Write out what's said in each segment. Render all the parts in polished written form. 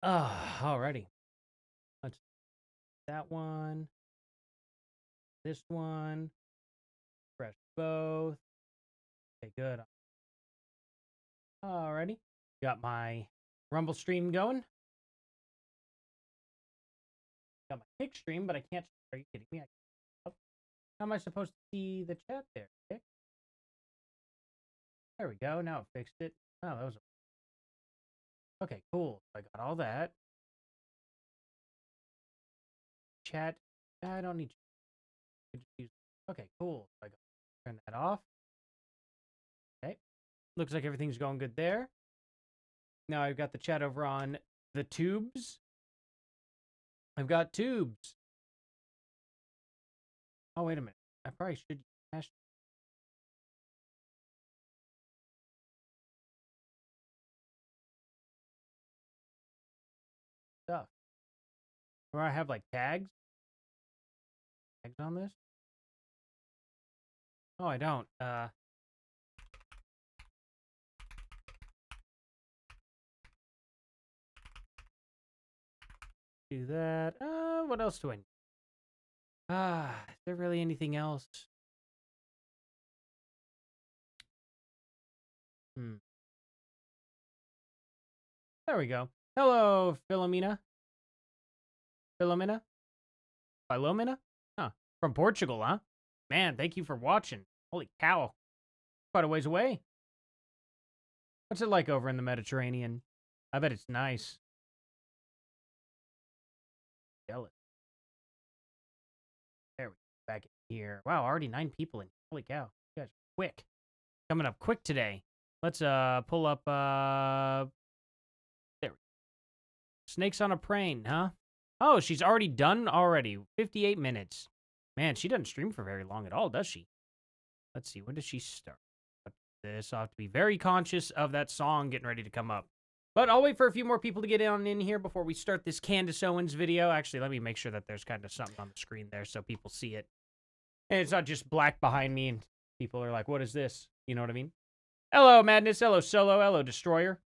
Alrighty. Let's that one. This one. Press both. Okay, good. Alrighty. Got my Rumble stream going. Got my Kick stream, but I can't. Are you kidding me? How am I supposed to see the chat there? Kick? There we go. Now it fixed it. Oh, that was. Okay, cool. I got all that. Chat. I don't need. Okay, cool. I got turn that off. Okay. Looks like everything's going good there. Now I've got the chat over on the tubes. I've got tubes. Oh, wait a minute. I probably should hash. Stuff. Where I have like tags. Tags on this? Oh, I don't. Do that. What else do I need? Is there really anything else? There we go. Hello, Philomena. Philomena? Philomena? Huh. From Portugal, huh? Man, thank you for watching. Holy cow. Quite a ways away. What's it like over in the Mediterranean? I bet it's nice. Jealous. There we go. Back in here. Wow, already 9 people in. Holy cow. You guys are quick. Coming up quick today. Let's pull up there we go. Snakes on a Plane, huh? Oh, she's already done already. 58 minutes. Man, she doesn't stream for very long at all, does she? Let's see. When does she start? This, I'll have to be very conscious of that song getting ready to come up. But I'll wait for a few more people to get in here before we start this Candace Owens video. Actually, let me make sure that there's kind of something on the screen there so people see it. And it's not just black behind me and people are like, what is this? You know what I mean? Hello, Madness. Hello, Solo. Hello, Destroyer.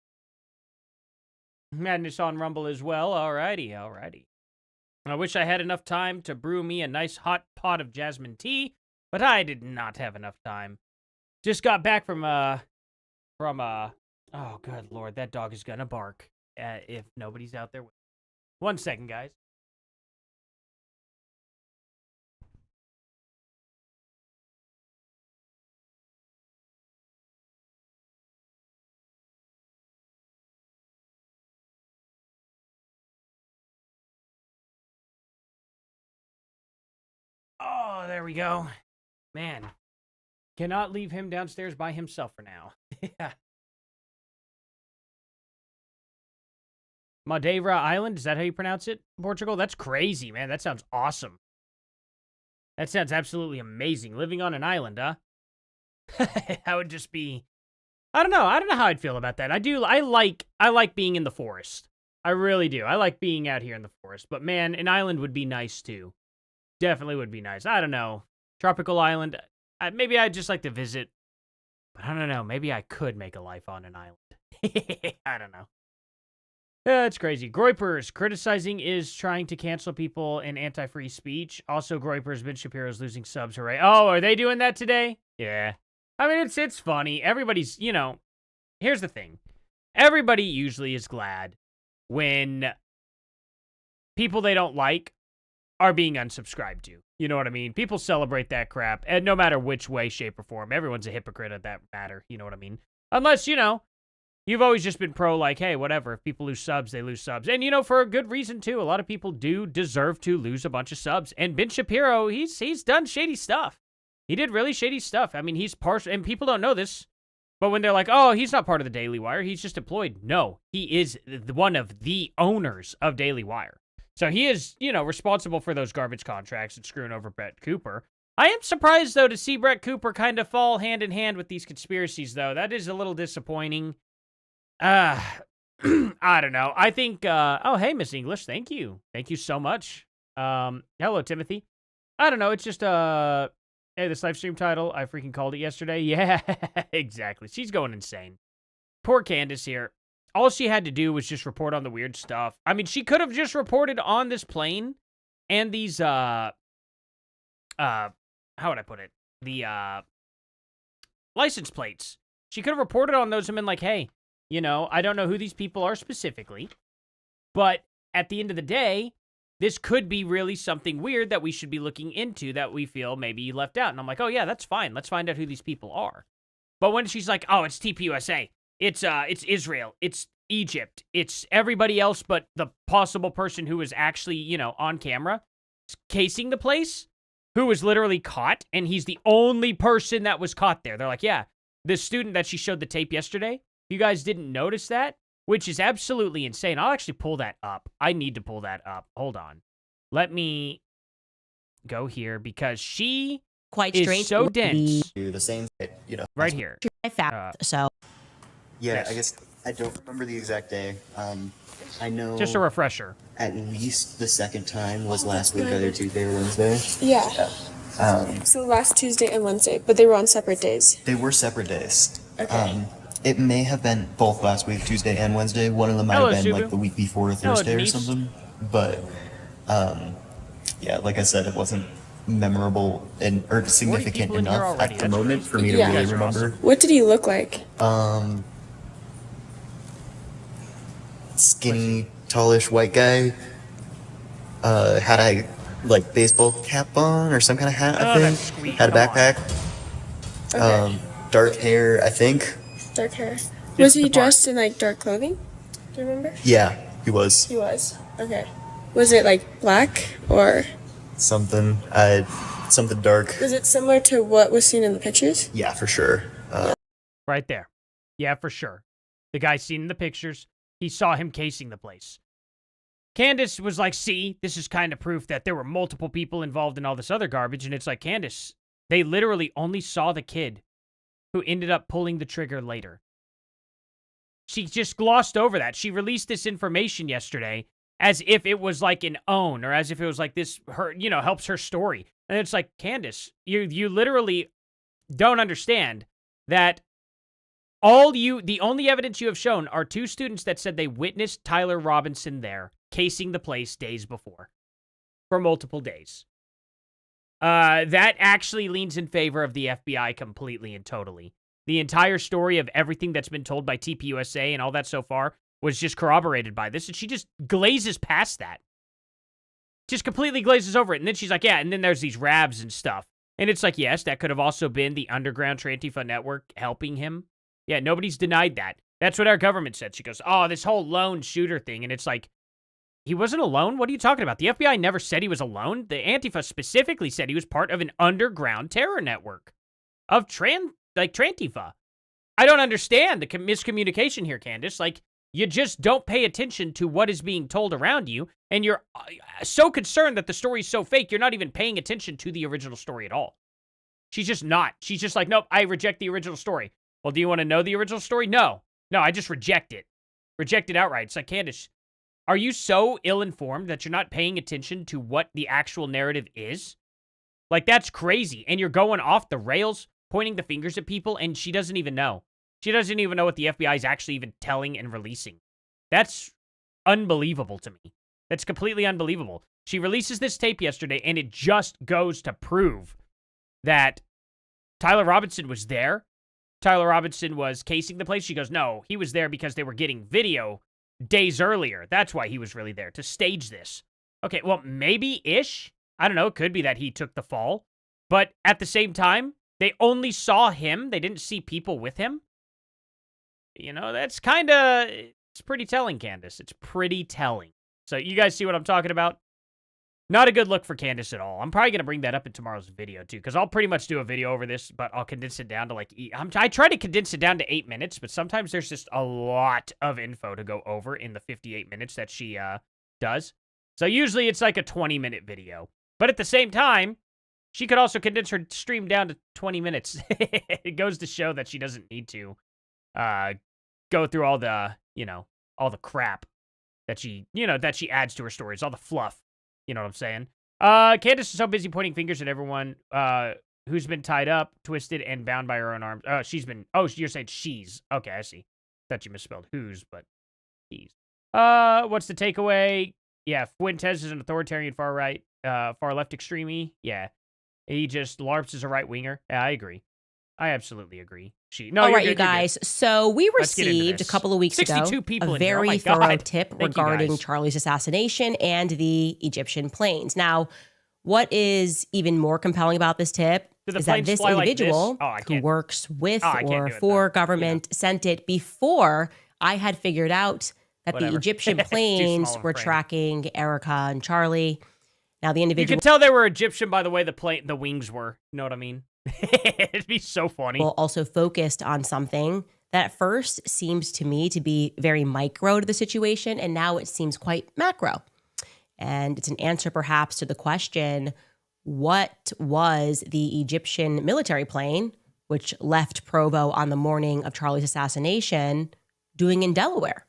Madness on Rumble as well. Alrighty, alrighty. I wish I had enough time to brew me a nice hot pot of jasmine tea, but I did not have enough time. Just got back from, oh, good lord, that dog is gonna bark if nobody's out there with me. 1 second, guys. Oh, there we go. Man. Cannot leave him downstairs by himself for now. Yeah. Madeira Island, is that how you pronounce it? Portugal? That's crazy, man. That sounds awesome. That sounds absolutely amazing. Living on an island, huh? That would just be... I don't know. I don't know how I'd feel about that. I like being in the forest. I really do. I like being out here in the forest. But man, an island would be nice too. Definitely would be nice. I don't know. Tropical island. Maybe I'd just like to visit. But I don't know. Maybe I could make a life on an island. I don't know. It's crazy. Groypers criticizing is trying to cancel people in anti-free speech. Also, Groypers, Ben Shapiro's losing subs. Hooray. Oh, are they doing that today? Yeah. I mean, it's funny. Everybody's, you know, here's the thing. Everybody usually is glad when people they don't like are being unsubscribed to. You know what I mean? People celebrate that crap, and no matter which way, shape, or form, everyone's a hypocrite at that matter. You know what I mean? Unless, you know, you've always just been pro, like, hey, whatever. If people lose subs, they lose subs. And, you know, for a good reason, too. A lot of people do deserve to lose a bunch of subs. And Ben Shapiro, he's done shady stuff. He did really shady stuff. I mean, he's partial, and people don't know this, but when they're like, oh, he's not part of the Daily Wire, he's just employed. No, he is one of the owners of Daily Wire. So he is, you know, responsible for those garbage contracts and screwing over Brett Cooper. I am surprised, though, to see Brett Cooper kind of fall hand in hand with these conspiracies, though. That is a little disappointing. I don't know. I think, oh, hey, Miss English, thank you. Thank you so much. Hello, Timothy. I don't know, it's just, hey, this live stream title, I freaking called it yesterday. Yeah, exactly. She's going insane. Poor Candace here. all she had to do was just report on the weird stuff. I mean, she could have just reported on this plane and these, how would I put it? The, license plates. She could have reported on those and been like, hey, you know, I don't know who these people are specifically, but at the end of the day, this could be really something weird that we should be looking into that we feel maybe you left out. And I'm like, oh yeah, that's fine. Let's find out who these people are. But when she's like, oh, it's TPUSA, it's Israel, it's Egypt, it's everybody else but the possible person who was actually, you know, on camera casing the place, who was literally caught, and he's the only person that was caught there. They're like, yeah, this student that she showed the tape yesterday, you guys didn't notice that? Which is absolutely insane. I'll actually pull that up. I need to pull that up. Hold on. Let me go here because she quite is strange. So dense. Do the same, you know. Right here. So. Yeah, Yes. I guess I don't remember the exact day. I know. Just a refresher. At least the second time was last week, either Tuesday or Wednesday. Yeah. So last Tuesday and Wednesday, but they were on separate days. They were separate days. Okay. It may have been both last week, Tuesday and Wednesday. One of them might Hello, have been Subu. like the week before Hello, Thursday or Denise. something. But yeah, like I said, it wasn't memorable or significant people in here enough already. at the That's moment crazy. for me to Yeah. really You guys are remember. What did he look like? Skinny, tallish white guy. Had a like baseball cap on or some kind of hat, Oh, I that's think. sweet. Had a Come on. backpack. Okay. Dark hair, I think. Dark hair. Was the he part. dressed in like dark clothing? Do you remember? Yeah, he was. He was. Okay. Was it like black or Something dark. was it similar to what was seen in the pictures? Yeah, for sure. Right there. Yeah, for sure. The guy seen in the pictures, he saw him casing the place. Candace was like, see, this is kind of proof that there were multiple people involved in all this other garbage. And it's like, Candace, they literally only saw the kid who ended up pulling the trigger later. She just glossed over that. She released this information yesterday as if it was like an own, or as if it was like this, her, you know, helps her story. And it's like, Candace, you literally don't understand that the only evidence you have shown are two students that said they witnessed Tyler Robinson there casing the place days before for multiple days. That actually leans in favor of the FBI completely and totally. The entire story of everything that's been told by TPUSA and all that so far was just corroborated by this, and she just glazes past that. Just completely glazes over it, and then she's like, yeah, and then there's these rabs and stuff. And it's like, yes, that could have also been the underground Trantifa network helping him. Yeah, nobody's denied that. That's what our government said. She goes, oh, this whole lone shooter thing, and it's like, he wasn't alone? What are you talking about? The FBI never said he was alone. The Antifa specifically said he was part of an underground terror network of Trantifa. I don't understand the miscommunication here, Candace. Like, you just don't pay attention to what is being told around you, and you're so concerned that the story's so fake, you're not even paying attention to the original story at all. She's just not. She's just like, nope, I reject the original story. Well, do you want to know the original story? No. No, I just reject it. Reject it outright. It's like, Candace, are you so ill-informed that you're not paying attention to what the actual narrative is? Like, that's crazy. And you're going off the rails, pointing the fingers at people, and she doesn't even know. She doesn't even know what the FBI is actually even telling and releasing. That's unbelievable to me. That's completely unbelievable. She releases this tape yesterday, and it just goes to prove that Tyler Robinson was there. Tyler Robinson was casing the place. She goes, no, he was there because they were getting video days earlier. That's why he was really there, to stage this. Okay, well, maybe-ish. I don't know. It could be that he took the fall. But at the same time, they only saw him. They didn't see people with him. You know, that's kind of, it's pretty telling, Candace. It's pretty telling. So you guys see what I'm talking about? Not a good look for Candace at all. I'm probably going to bring that up in tomorrow's video, too, because I'll pretty much do a video over this, but I'll condense it down to, like, I try to condense it down to 8 minutes, but sometimes there's just a lot of info to go over in the 58 minutes that she does. So usually it's like a 20-minute video. But at the same time, she could also condense her stream down to 20 minutes. It goes to show that she doesn't need to go through all the, all the crap that she adds to her stories, all the fluff. You know what I'm saying? Candace is so busy pointing fingers at everyone who's been tied up, twisted, and bound by her own arms. You're saying she's. Okay, I see. Thought you misspelled who's, but Jeez. What's the takeaway? Yeah, Fuentes is an authoritarian far right, far left extreme. Yeah, he just LARPs as a right winger. Yeah, I agree. I absolutely agree. No, All you're right, good, you you're good. guys. So we Let's get into received a this. couple of weeks ago 62 people a in here. Oh very my thorough God. tip Thank you, regarding guys. Charlie's assassination and the Egyptian planes. Now, what is even more compelling about this tip Do the is that planes this fly like this? individual Oh, I who can't. works with Oh, I can't or do it, for though. government sent it before I had figured out that Whatever. the Egyptian Too small planes of a were frame. tracking Erica and Charlie. Now, the You individual can tell they were Egyptian by the way the wings were. You know what I mean? It'd be so funny. also focused on something that at first seems to me to be very micro to the situation, and now it seems quite macro. And it's an answer perhaps to the question, what was the Egyptian military plane, which left Provo on the morning of Charlie's assassination, doing in Delaware,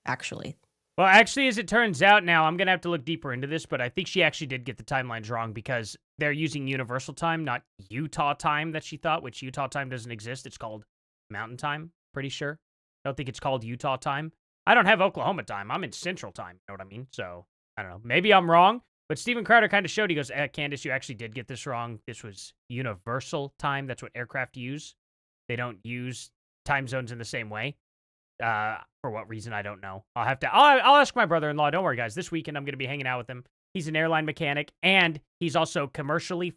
actually? Well, actually, as it turns out now, I'm going to have to look deeper into this, but I think she actually did get the timelines wrong because they're using universal time, not Utah time that she thought, which Utah time doesn't exist. It's called Mountain Time, pretty sure. I don't think it's called Utah time. I don't have Oklahoma time. I'm in Central time, you know what I mean? So, I don't know. Maybe I'm wrong, but Steven Crowder kind of showed, he goes, Candace, you actually did get this wrong. This was universal time. That's what aircraft use. They don't use time zones in the same way. For what reason, I don't know. I'll ask my brother-in-law. Don't worry, guys. This weekend, I'm going to be hanging out with him. He's an airline mechanic, and he's also commercially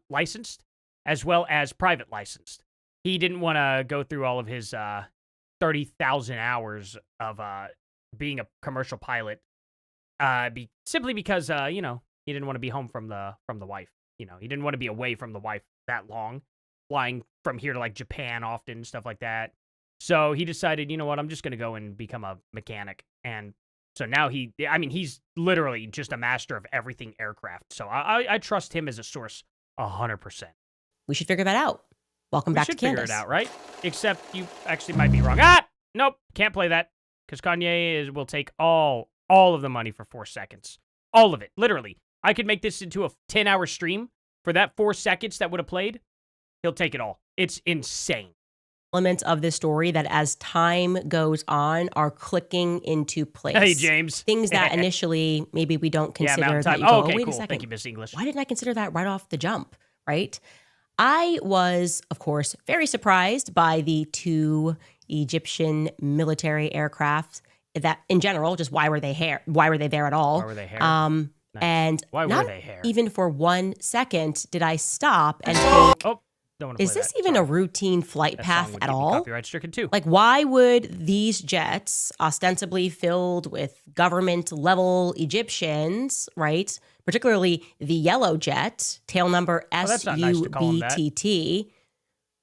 licensed as well as private licensed. He didn't want to go through all of his 30,000 hours of being a commercial pilot simply because, he didn't want to be home from the wife. He didn't want to be away from the wife that long, flying from here to, like, Japan often, stuff like that. So he decided, you know what, I'm just going to go and become a mechanic. And so now he's literally just a master of everything aircraft. So I trust him as a source 100%. We should figure that out. Welcome back to We should figure Candace. it out, right? Except you actually might be wrong. Nope, can't play that. Because Kanye will take all of the money for 4 seconds. All of it, literally. I could make this into a 10-hour stream. For that 4 seconds that would have played, he'll take it all. It's insane. Elements of this story that as time goes on are clicking into place. Hey, James. Things that initially maybe we don't consider. Mountain that Time. you go, Okay, wait cool. a second. Thank you, Miss English. Why didn't I consider that right off the jump, right? I was, of course, very surprised by the 2 Egyptian military aircraft that, in general, just why were they there at all? Why were they here? Nice. And why were not they here? even for 1 second did I stop and think, Oh, don't want to play is this that. even Sorry. a routine flight That path song would at get me all? Copyright stricken too. Like, why would these jets, ostensibly filled with government-level Egyptians, right, particularly the yellow jet, tail number that's not nice to call 'em that. SUBTT,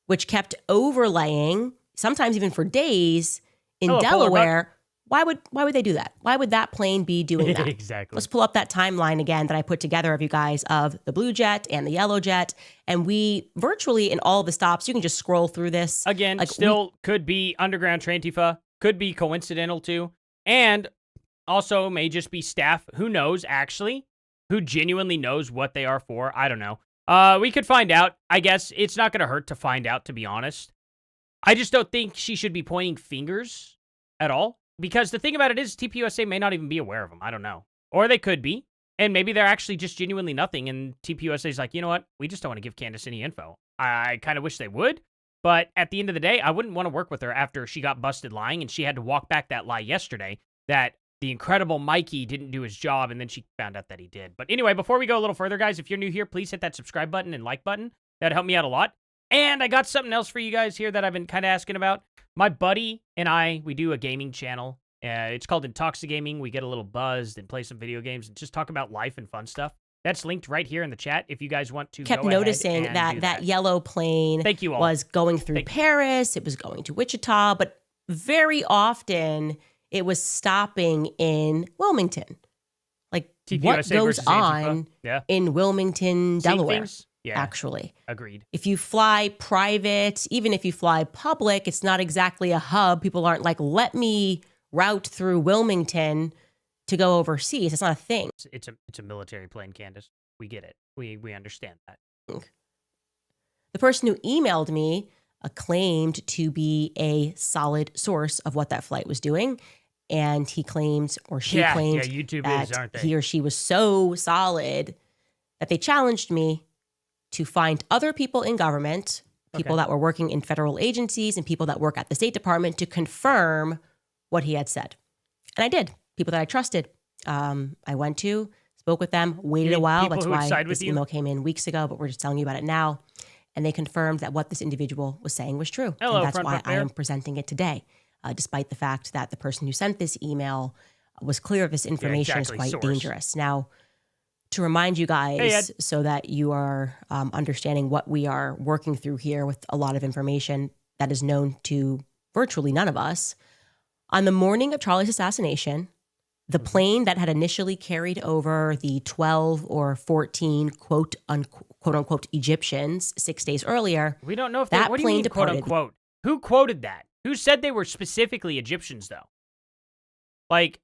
which kept overlaying, sometimes even for days, in Hello, Polar Delaware, why would they do that? Why would that plane be doing that? Exactly. Let's pull up that timeline again that I put together of you guys of the blue jet and the yellow jet. And we virtually in all the stops, you can just scroll through this. Again, Like, still could be underground Trantifa, could be coincidental too, and also may just be staff. Who knows, actually, who genuinely knows what they are for. I don't know. We could find out. I guess it's not going to hurt to find out, to be honest. I just don't think she should be pointing fingers at all. Because the thing about it is, TPUSA may not even be aware of them. I don't know. Or they could be. And maybe they're actually just genuinely nothing. And TPUSA is like, you know what? We just don't want to give Candace any info. I kind of wish they would. But at the end of the day, I wouldn't want to work with her after she got busted lying. And she had to walk back that lie yesterday that the incredible Mikey didn't do his job. And then she found out that he did. But anyway, before we go a little further, guys, if you're new here, please hit that subscribe button and like button. That'd help me out a lot. And I got something else for you guys here that I've been kind of asking about. My buddy and I, we do a gaming channel. It's called Intoxigaming. We get a little buzzed and play some video games and just talk about life and fun stuff. That's linked right here in the chat if you guys want to kept go ahead noticing and that do that yellow plane Thank you all. was going through Paris. It was going to Wichita, but very often it was stopping in Wilmington. Like, what TPUSA goes versus Antifa. on Yeah. in Wilmington, Seeing Delaware? things? Yeah. Actually, Agreed. if you fly private, even if you fly public, it's not exactly a hub. People aren't like, let me route through Wilmington to go overseas. It's not a thing. It's a military plane, Candace. We get it. We understand that. The person who emailed me claimed to be a solid source of what that flight was doing. And he claims, or she Yeah, claimed, YouTube that is, aren't they? he or she was so solid that they challenged me to find other people in government, people Okay. that were working in federal agencies and people that work at the State Department to confirm what he had said. And I did. People that I trusted. I went to, spoke with them, waited You a mean while. people That's who would why side with this you? email came in weeks ago, but we're just telling you about it now. And they confirmed that what this individual was saying was true. Hello, and that's Front why Book I Bear. am presenting it today, despite the fact that the person who sent this email was clear this information exactly, is quite source. dangerous. Now, to remind you guys, Hey, Ed. so that you are understanding what we are working through here with a lot of information that is known to virtually none of us, on the morning of Charlie's assassination, the plane that had initially carried over the 12 or 14 quote unquote Egyptians 6 days earlier, We don't know if that what do you plane mean, quote departed. unquote? Who quoted that? Who said they were specifically Egyptians, though? Like,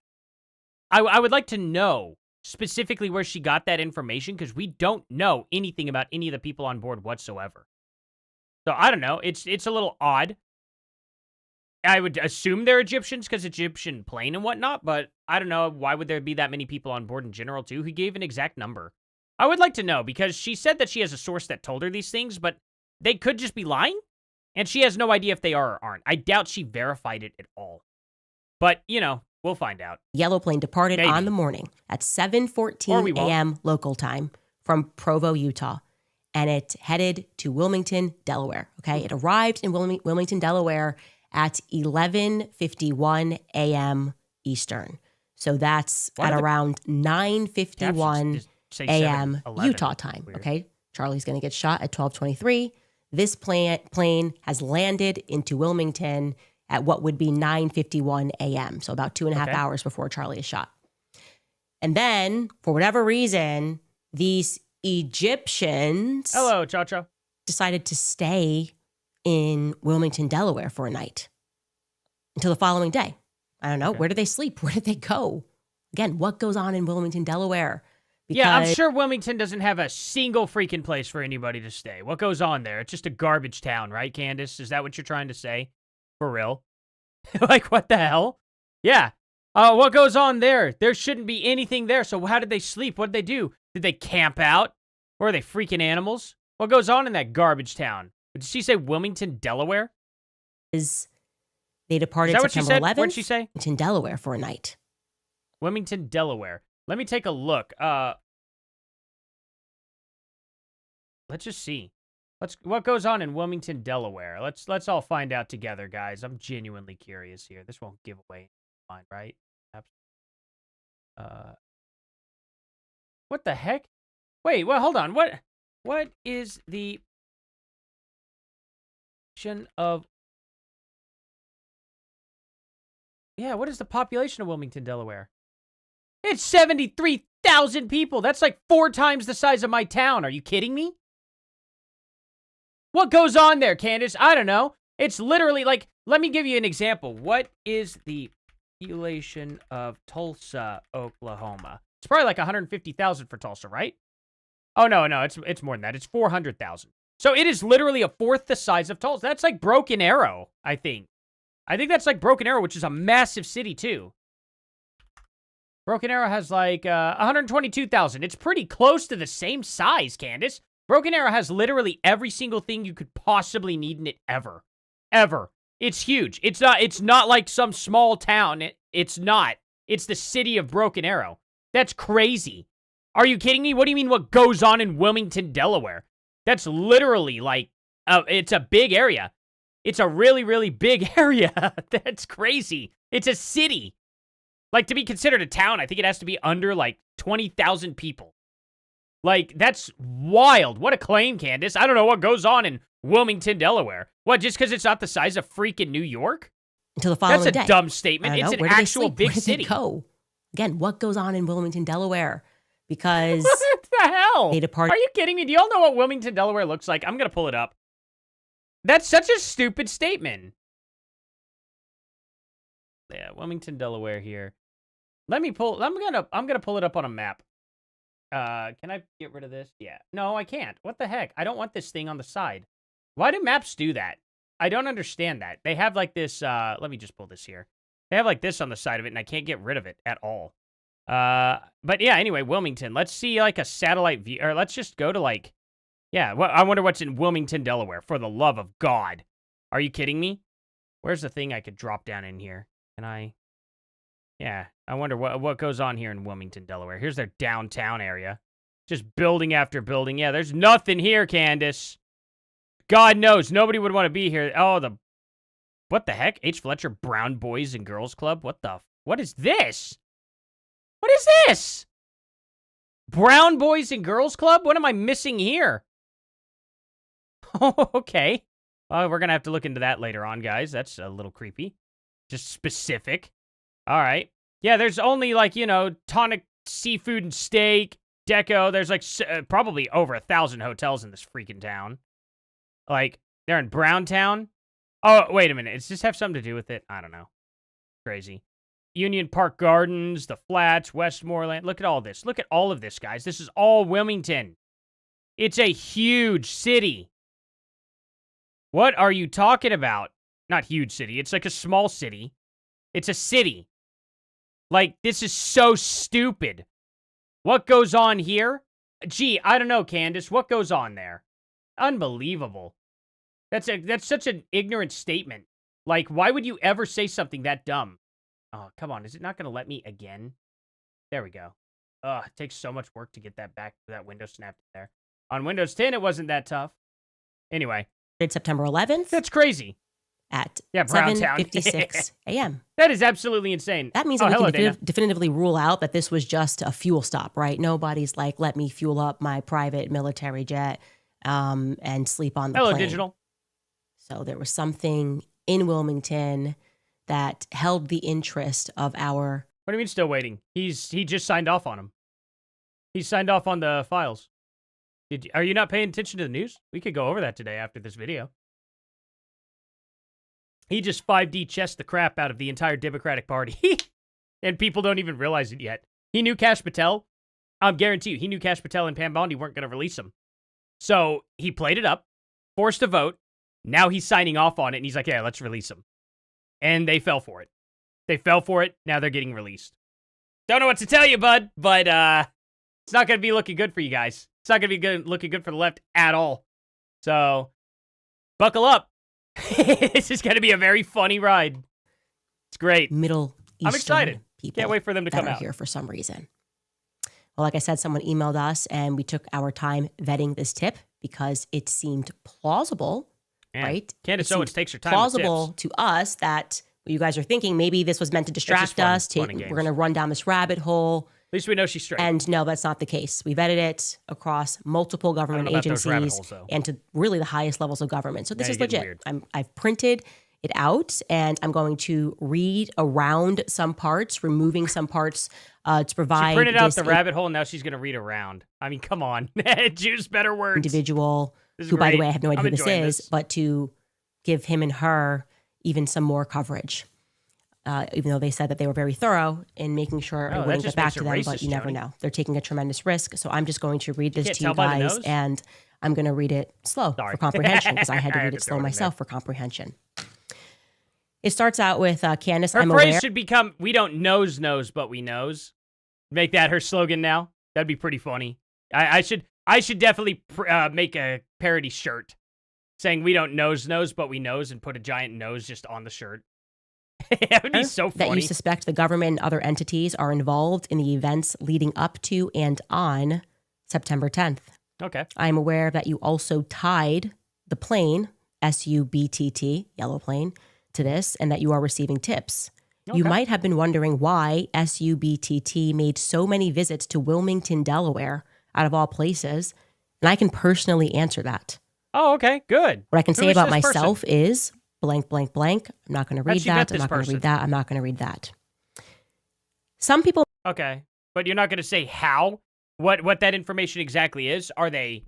I would like to know specifically where she got that information, because we don't know anything about any of the people on board whatsoever. So I don't know. It's a little odd. I would assume they're Egyptians because Egyptian plane and whatnot, but I don't know. Why would there be that many people on board in general, too? He gave an exact number. I would like to know, because she said that she has a source that told her these things, but they could just be lying, and she has no idea if they are or aren't. I doubt she verified it at all. But, we'll find out. Yellow plane departed Maybe. on the morning at Or 7:14 we won't. a.m. local time from Provo, Utah. And it headed to Wilmington, Delaware. Okay. It arrived in Wilmington, Delaware at 11:51 a.m. Eastern. So that's Why at do the around Captions 9:51 just say a.m. 7-11. Utah time. Weird. Okay. Charlie's going to get shot at 12:23. This plane has landed into Wilmington at what would be 9:51 a.m. So about 2.5 Okay. hours before Charlie is shot. And then, for whatever reason, these Egyptians Hello, Cha-Cha. decided to stay in Wilmington, Delaware for a night until the following day. I don't know. Okay. Where did they sleep? Where did they go? Again, what goes on in Wilmington, Delaware? Yeah, I'm sure Wilmington doesn't have a single freaking place for anybody to stay. What goes on there? It's just a garbage town, right, Candace? Is that what you're trying to say? For real? Like, what the hell? Yeah. What goes on there? There shouldn't be anything there. So how did they sleep? What did they do? Did they camp out? Or are they freaking animals? What goes on in that garbage town? Did she say Wilmington, Delaware? They departed Is that what she September said? 11th. What'd she say? In Delaware for a night. Wilmington, Delaware. Let me take a look. Let's just see. What goes on in Wilmington, Delaware? Let's all find out together, guys. I'm genuinely curious here. This won't give away mine, right? What the heck? Wait, well, hold on. What is the of what is the population of Wilmington, Delaware? It's 73,000 people. That's like 4 times the size of my town. Are you kidding me? What goes on there, Candace? I don't know. It's literally like, let me give you an example. What is the population of Tulsa, Oklahoma? It's probably like 150,000 for Tulsa, right? Oh, no, it's more than that. It's 400,000. So it is literally a fourth the size of Tulsa. That's like Broken Arrow, I think. I think that's like Broken Arrow, which is a massive city, too. Broken Arrow has like 122,000. It's pretty close to the same size, Candace. Broken Arrow has literally every single thing you could possibly need in it ever. Ever. It's huge. It's not like some small town. It's not. It's the city of Broken Arrow. That's crazy. Are you kidding me? What do you mean what goes on in Wilmington, Delaware? That's literally like, it's a big area. It's a really, really big area. That's crazy. It's a city. Like, to be considered a town, I think it has to be under, like, 20,000 people. Like, that's wild. What a claim, Candace. I don't know what goes on in Wilmington, Delaware. What, just because it's not the size of freaking New York? Until the following day. That's a dumb statement. It's an actual big city. Where did they go? Again, what goes on in Wilmington, Delaware? Because what the hell? they departed. Are you kidding me? Do y'all know what Wilmington, Delaware looks like? I'm going to pull it up. That's such a stupid statement. Yeah, Wilmington, Delaware here. Let me pull. I'm gonna pull it up on a map. Can I get rid of this? Yeah. No, I can't. What the heck? I don't want this thing on the side. Why do maps do that? I don't understand that. They have like this. Let me just pull this here. They have like this on the side of it, and I can't get rid of it at all. But yeah, anyway, Wilmington. Let's see like a satellite view, or let's just go to like, yeah, well, I wonder what's in Wilmington, Delaware, for the love of God. Are you kidding me? Where's the thing I could drop down in here? Can I? Yeah, I wonder what goes on here in Wilmington, Delaware. Here's their downtown area. Just building after building. Yeah, there's nothing here, Candace. God knows, nobody would want to be here. Oh, what the heck? H. Fletcher Brown Boys and Girls Club? What is this? What is this? Brown Boys and Girls Club? What am I missing here? Oh, okay. Well, we're going to have to look into that later on, guys. That's a little creepy. Just specific. All right. Yeah, there's only like, tonic seafood and steak, deco. There's like probably over 1,000 hotels in this freaking town. Like, they're in Browntown. Oh, wait a minute. Does this have something to do with it? I don't know. Crazy. Union Park Gardens, the Flats, Westmoreland. Look at all this. Look at all of this, guys. This is all Wilmington. It's a huge city. What are you talking about? Not huge city. It's like a small city. It's a city. Like, this is so stupid. What goes on here? Gee, I don't know, Candace. What goes on there? Unbelievable. That's such an ignorant statement. Like, why would you ever say something that dumb? Oh, come on. Is it not going to let me again? There we go. Ugh, it takes so much work to get that window snapped in there. On Windows 10, it wasn't that tough. Anyway. September 11th. That's crazy. At Browntown. 7:56 a.m. That is absolutely insane. That means that we can definitively rule out that this was just a fuel stop, right? Nobody's like, let me fuel up my private military jet and sleep on the plane. Hello, Digital. So there was something in Wilmington that held the interest of our... What do you mean still waiting? He just signed off on them. He signed off on the files. Are you not paying attention to the news? We could go over that today after this video. He just 5D chessed the crap out of the entire Democratic Party. And people don't even realize it yet. He knew Kash Patel. I guarantee you, he knew Kash Patel and Pam Bondi weren't going to release him. So he played it up, forced a vote. Now he's signing off on it, and he's like, yeah, let's release him. And they fell for it. They fell for it. Now they're getting released. Don't know what to tell you, bud, but it's not going to be looking good for you guys. It's not going to be looking good for the left at all. So buckle up. This is going to be a very funny ride. It's great. Middle Eastern I'm excited. People can't wait for them to come out here for some reason. Well, like I said, someone emailed us and we took our time vetting this tip because it seemed plausible, right? Candace Owens takes her time. Plausible to us that you guys are thinking maybe this was meant to distract us. We're going to run down this rabbit hole. At least we know she's straight. And no, that's not the case. We vetted it across multiple government agencies and to really the highest levels of government. So this is legit. I've printed it out and I'm going to read around some parts, removing some parts to provide. She printed out the rabbit hole and now she's going to read around. I mean, come on. Choose better words. Individual, who, by the way, I have no idea who this is, but to give him and her even some more coverage. Even though they said that they were very thorough in making sure it wouldn't get back to them, but you never know. They're taking a tremendous risk. So I'm just going to read this to you guys, and I'm going to read it slow for comprehension because I had to read it slow myself for comprehension. It starts out with Candace, her phrase should become, we don't knows, but we knows. Make that her slogan now. That'd be pretty funny. I should definitely make a parody shirt saying we don't knows, but we knows and put a giant nose just on the shirt. That would be so funny. That you suspect the government and other entities are involved in the events leading up to and on September 10th. Okay. I'm aware that you also tied the plane, SUBTT, yellow plane, to this and that you are receiving tips. Okay. You might have been wondering why SUBTT made so many visits to Wilmington, Delaware, out of all places, and I can personally answer that. Oh, okay, good. What I can say about myself is... blank, blank, blank. I'm not going to read that. I'm not going to read that. I'm not going to read that. Some people... Okay. But you're not going to say how? What that information exactly is? Are they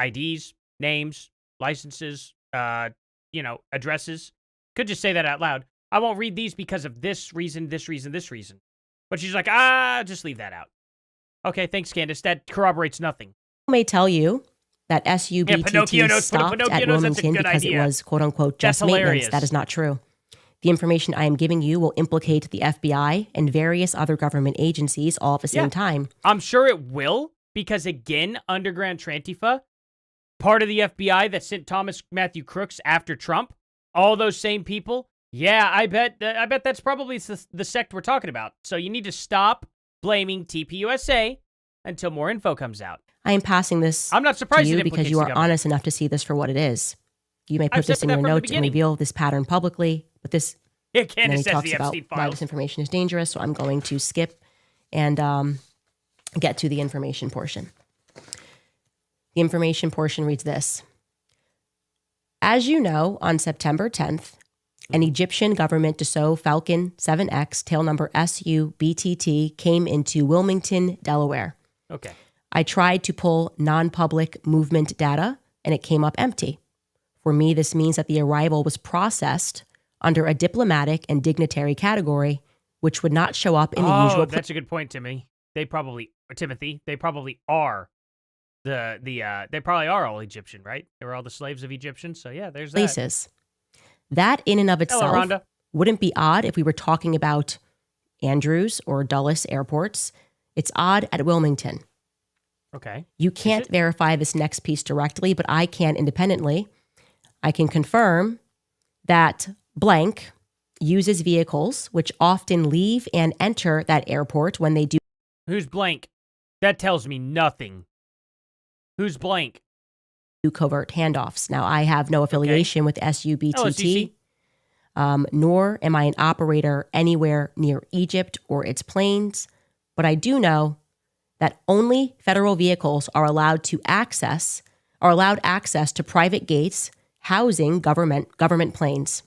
IDs, names, licenses, addresses? Could just say that out loud. I won't read these because of this reason, this reason, this reason. But she's like, just leave that out. Okay, thanks, Candace. That corroborates nothing. May tell you that SUBTT stopped at Wilmington because it was, quote-unquote, just maintenance. That is not true. The information I am giving you will implicate the FBI and various other government agencies all at the same time. I'm sure it will, because again, Underground Trantifa, part of the FBI that sent Thomas Matthew Crooks after Trump, all those same people. Yeah, I bet that's probably the sect we're talking about. So you need to stop blaming TPUSA until more info comes out. I am passing this I'm not surprised to you it because implicates you the are government. honest enough to see this for what it is. You may put I've this said in that your from the notes and beginning. reveal this pattern publicly, but this Yeah, and then Candace he says talks the about Epstein why files. this information is dangerous, so I'm going to skip and get to the information portion. The information portion reads this. As you know, on September 10th, an Egyptian government Dassault Falcon 7X, tail number SU-BTT, came into Wilmington, Delaware. Okay. I tried to pull non-public movement data, and it came up empty. For me, this means that the arrival was processed under a diplomatic and dignitary category, which would not show up in the usual. That's a good point, Timothy. They probably are they probably are all Egyptian, right? They were all the slaves of Egyptians. So yeah, there's that. Places. That in and of Hello, itself Rhonda. wouldn't be odd if we were talking about Andrews or Dulles airports. It's odd at Wilmington. Okay. You can't verify this next piece directly, but I can independently. I can confirm that blank uses vehicles which often leave and enter that airport when they do. Who's blank? That tells me nothing. Who's blank? Covert handoffs. Now, I have no affiliation with SUBTT, LSCC. Nor am I an operator anywhere near Egypt or its planes, but I do know that only federal vehicles are allowed access to private gates housing government planes.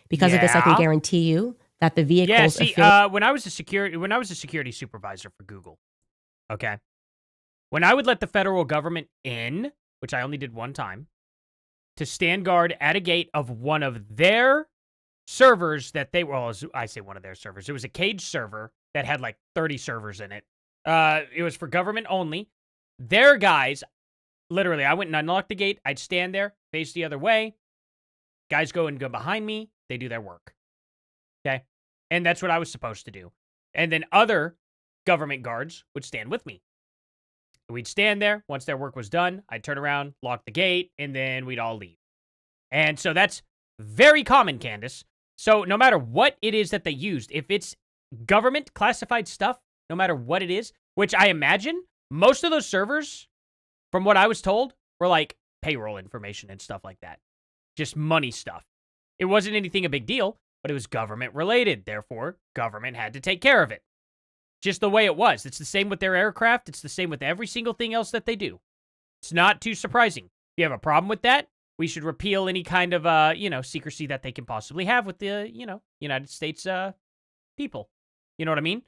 Because of this, I can guarantee you that the vehicles. Yeah, see, when I was a security supervisor for Google, okay, when I would let the federal government in, which I only did one time, to stand guard at a gate of one of their servers that they were, well, I say one of their servers. It was a cage server that had like 30 servers in it. It was for government only. Their guys, literally, I went and unlocked the gate. I'd stand there, face the other way. Guys go behind me. They do their work. Okay? And that's what I was supposed to do. And then other government guards would stand with me. We'd stand there. Once their work was done, I'd turn around, lock the gate, and then we'd all leave. And so that's very common, Candace. So no matter what it is that they used, if it's government classified stuff, no matter what it is, which I imagine most of those servers, from what I was told, were like payroll information and stuff like that. Just money stuff. It wasn't anything a big deal, but it was government related. Therefore, government had to take care of it. Just the way it was. It's the same with their aircraft. It's the same with every single thing else that they do. It's not too surprising. If you have a problem with that, we should repeal any kind of, secrecy that they can possibly have with the, United States people. You know what I mean?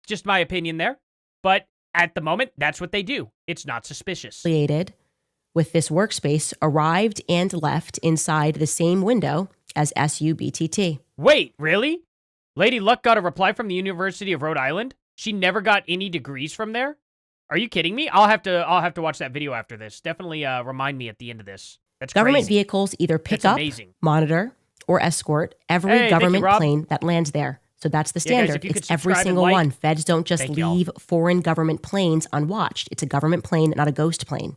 Just my opinion there. But at the moment, that's what they do. It's not suspicious. Affiliated with this workspace arrived and left inside the same window as SUBTT. Wait, really? Lady Luck got a reply from the University of Rhode Island? She never got any degrees from there? Are you kidding me? I'll have to watch that video after this. Definitely remind me at the end of this. That's Government crazy. vehicles either pick That's up, amazing. monitor, or escort every Hey, government thank you, Rob. plane that lands there. So that's the Yeah, guys, standard. if you could It's every subscribe and single like. one. Feds don't just Thank y'all. leave foreign government planes unwatched. It's a government plane, not a ghost plane.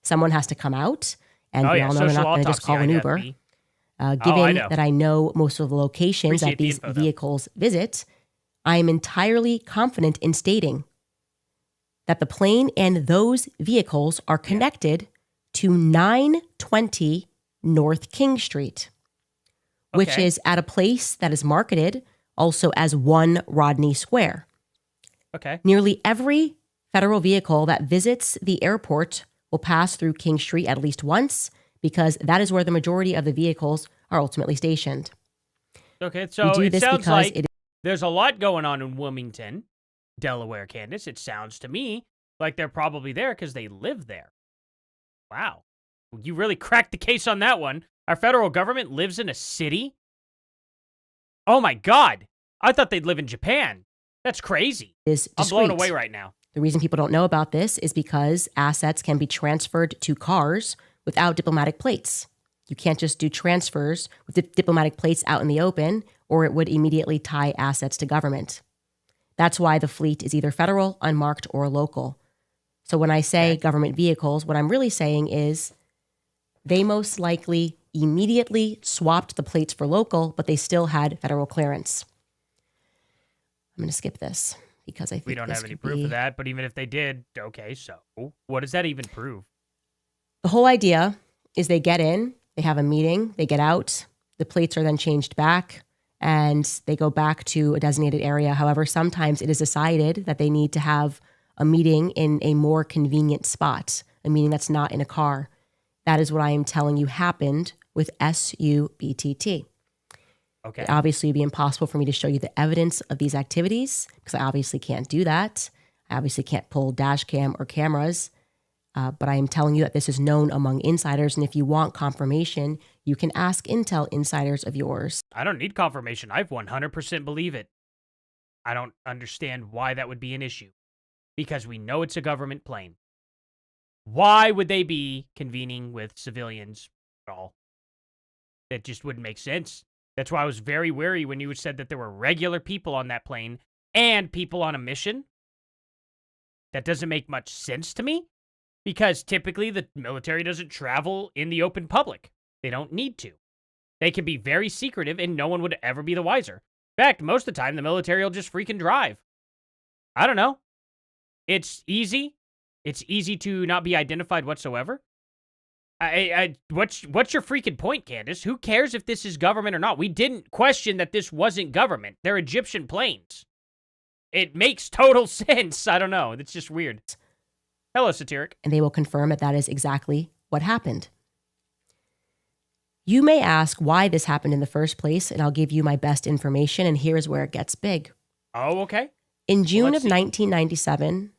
Someone has to come out, and we all know they're social not going to just call an autopsy, Uber. IFB. Given know. that I know most of the locations Appreciate that the these info, though. vehicles visit, I am entirely confident in stating that the plane and those vehicles are connected to 920 North King Street, which Okay. is at a place that is marketed also as 1 Rodney Square. Okay. Nearly every federal vehicle that visits the airport will pass through King Street at least once, because that is where the majority of the vehicles are ultimately stationed. Okay, so do it this sounds because like it- there's a lot going on in Wilmington, Delaware, Candace. It sounds to me like they're probably there because they live there. Wow. You really cracked the case on that one. Our federal government lives in a city? Oh my God. I thought they'd live in Japan. That's crazy. is I'm blown discreet. away right now. The reason people don't know about this is because assets can be transferred to cars without diplomatic plates. You can't just do transfers with diplomatic plates out in the open, or it would immediately tie assets to government. That's why the fleet is either federal, unmarked, or local. So when I say government vehicles, what I'm really saying is they most likely immediately swapped the plates for local, but they still had federal clearance. I'm going to skip this because I think we don't have any proof of that, but even if they did, okay, so what does that even prove? The whole idea is they get in, they have a meeting, they get out, the plates are then changed back, and they go back to a designated area. However, sometimes it is decided that they need to have a meeting in a more convenient spot, a meeting that's not in a car. That is what I am telling you happened with SUBTT. Okay. It obviously would be impossible for me to show you the evidence of these activities because I obviously can't do that. I obviously can't pull dash cam or cameras, but I am telling you that this is known among insiders. And if you want confirmation, you can ask Intel insiders of yours. I don't need confirmation. I 100% believe it. I don't understand why that would be an issue because we know it's a government plane. Why would they be convening with civilians at all? That just wouldn't make sense. That's why I was very wary when you said that there were regular people on that plane and people on a mission. That doesn't make much sense to me because typically the military doesn't travel in the open public. They don't need to. They can be very secretive and no one would ever be the wiser. In fact, most of the time, the military will just freaking drive. I don't know. It's easy. It's easy to not be identified whatsoever. What's your freaking point, Candace? Who cares if this is government or not? We didn't question that this wasn't government. They're Egyptian planes. It makes total sense. I don't know. It's just weird. Hello, Satiric. And they will confirm that that is exactly what happened. You may ask why this happened in the first place, and I'll give you my best information, and here's where it gets big. Oh, okay. In June of 1997,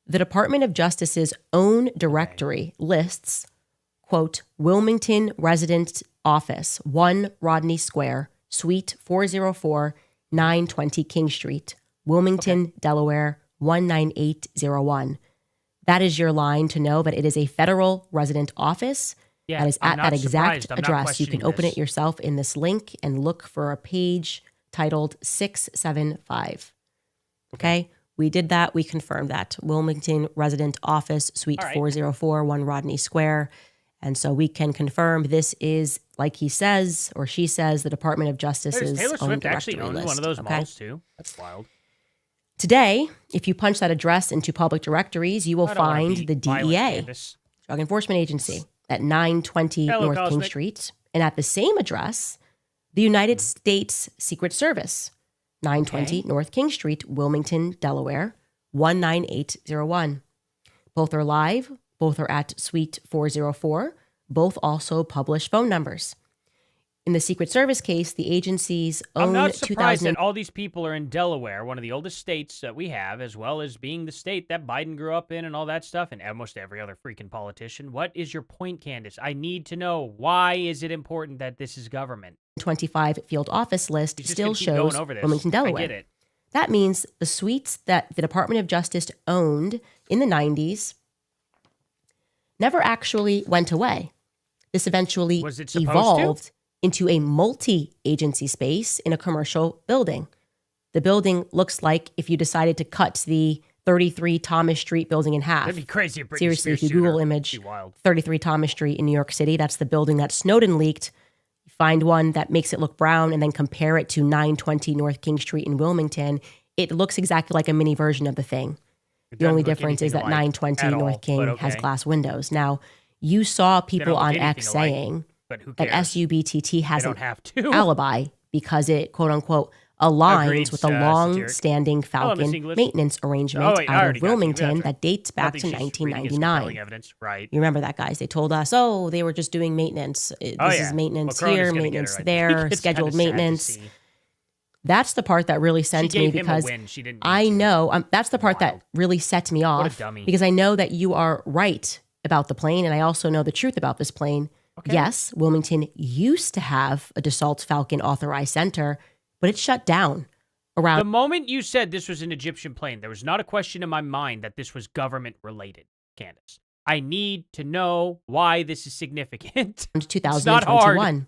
the Department of Justice's own directory lists, quote, Wilmington Resident Office, 1 Rodney Square, Suite 404, 920 King Street, Wilmington, Delaware, 19801. That is your line to know that it is a federal resident office. Yeah, that is at that exact surprised. I'm not address. You can questioning open this. it yourself in this link and look for a page titled 675. Okay? We did that. We confirmed that. Wilmington Resident Office, Suite 404, 1 Rodney Square. And so we can confirm this is, like he says, or she says, the Department of Justice's Taylor own Swift directory actually owned list. one of those Okay? malls, too. That's wild. Today, if you punch that address into public directories, you will I don't wanna find be the violent, DEA, Candace. Drug Enforcement Agency, at 920 Hello, North King Cosmic. Street. And at the same address, the United States Secret Service, 920 North King Street, Wilmington, Delaware, 19801. Both are live. Both are at Suite 404. Both also publish phone numbers. In the Secret Service case, the agency's I'm own not surprised 2000. that all these people are in Delaware, one of the oldest states that we have, as well as being the state that Biden grew up in and all that stuff, and almost every other freaking politician. What is your point, Candace? I need to know. Why is it important that this is government? 25 field office list He's just still gonna keep going shows over this. Wilmington, Delaware. I get it. That means the suites that the Department of Justice owned in the 90s never actually went away. This eventually Was it supposed to? evolved into a multi-agency space in a commercial building. The building looks like if you decided to cut the 33 Thomas Street building in half. That'd be crazy if Britney Seriously, if Spears you sued her. Google image It'd be wild. 33 Thomas Street in New York City, that's the building that Snowden leaked. You find one that makes it look brown and then compare it to 920 North King Street in Wilmington. It looks exactly like a mini version of the thing. It The only doesn't look difference is that anything alike 920 at all, North King but has okay. glass windows. Now, you saw people look on anything X alike, saying But who that cares? SUBTT has They an don't have to. alibi because it, quote unquote, aligns Agreed, with a Satiric. long-standing Falcon Miss English. maintenance arrangement Oh, wait, I out already of got you. Wilmington That's right. that dates back to Nothing she's reading is 1999. compelling evidence. Right. You remember that, guys? They told us, oh, they were just doing maintenance. This Oh, yeah. is maintenance Well, Corona's here, gonna get her, maintenance I think. there, It's scheduled kinda sad to maintenance. see. That's the part that really She sent me gave him a because win. She didn't need I to. know that's the part Wild. that really set me off. dummy. Because I know that you are right about the plane, and I also know the truth about this plane. Okay. Yes, Wilmington used to have a Dassault Falcon authorized center, but it shut down around The moment you said this was an Egyptian plane, there was not a question in my mind that this was government related, Candace. I need to know why this is significant. It's not 2021. hard.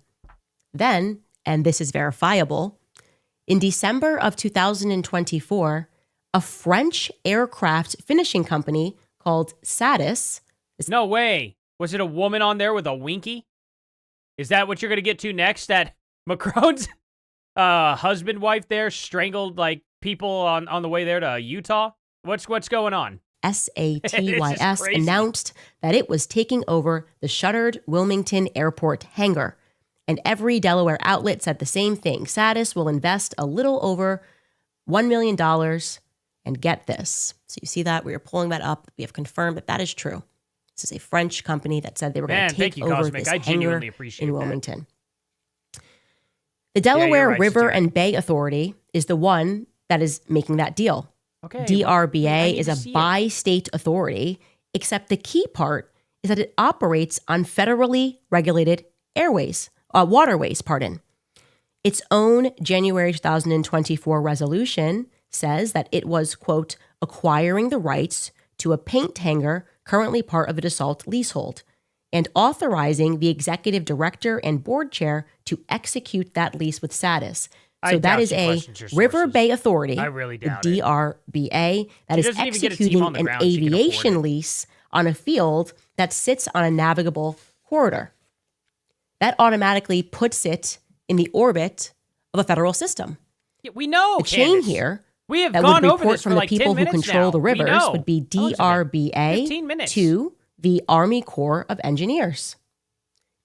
Then, and this is verifiable, in December of 2024, a French aircraft finishing company called Satis. No way. Was it a woman on there with a winky? Is that what you're going to get to next? That Macron's husband, wife there strangled like people on the way there to Utah? What's going on? SATYS crazy. announced that it was taking over the shuttered Wilmington Airport hangar. And every Delaware outlet said the same thing. Satis will invest a little over $1 million. And get this. So you see that? We are pulling that up. We have confirmed that that is true. This is a French company that said they were going to take over Cosmic. this I hangar genuinely appreciate in that. Wilmington. The Delaware right, River Statira. and Bay Authority is the one that is making that deal. Okay. I DRBA need is to a see it. bi-state authority, except the key part is that it operates on federally regulated waterways. Its own January 2024 resolution says that it was, quote, acquiring the rights to a paint hangar currently part of a Dassault leasehold, and authorizing the executive director and board chair to execute that lease with Satis. I So that doubt is she a questions your River sources. Bay Authority, I really the doubt it. DRBA, that She is doesn't even get a team executing on the an ground. She can afford aviation it. lease on a field that sits on a navigable corridor. That automatically puts it in the orbit of a federal system. Yeah, we know, The chain Candace. here We have that gone would over report this from for the like people 10 who minutes control now. the We rivers know. would be Elizabeth, 15 DRBA minutes. to the Army Corps of Engineers,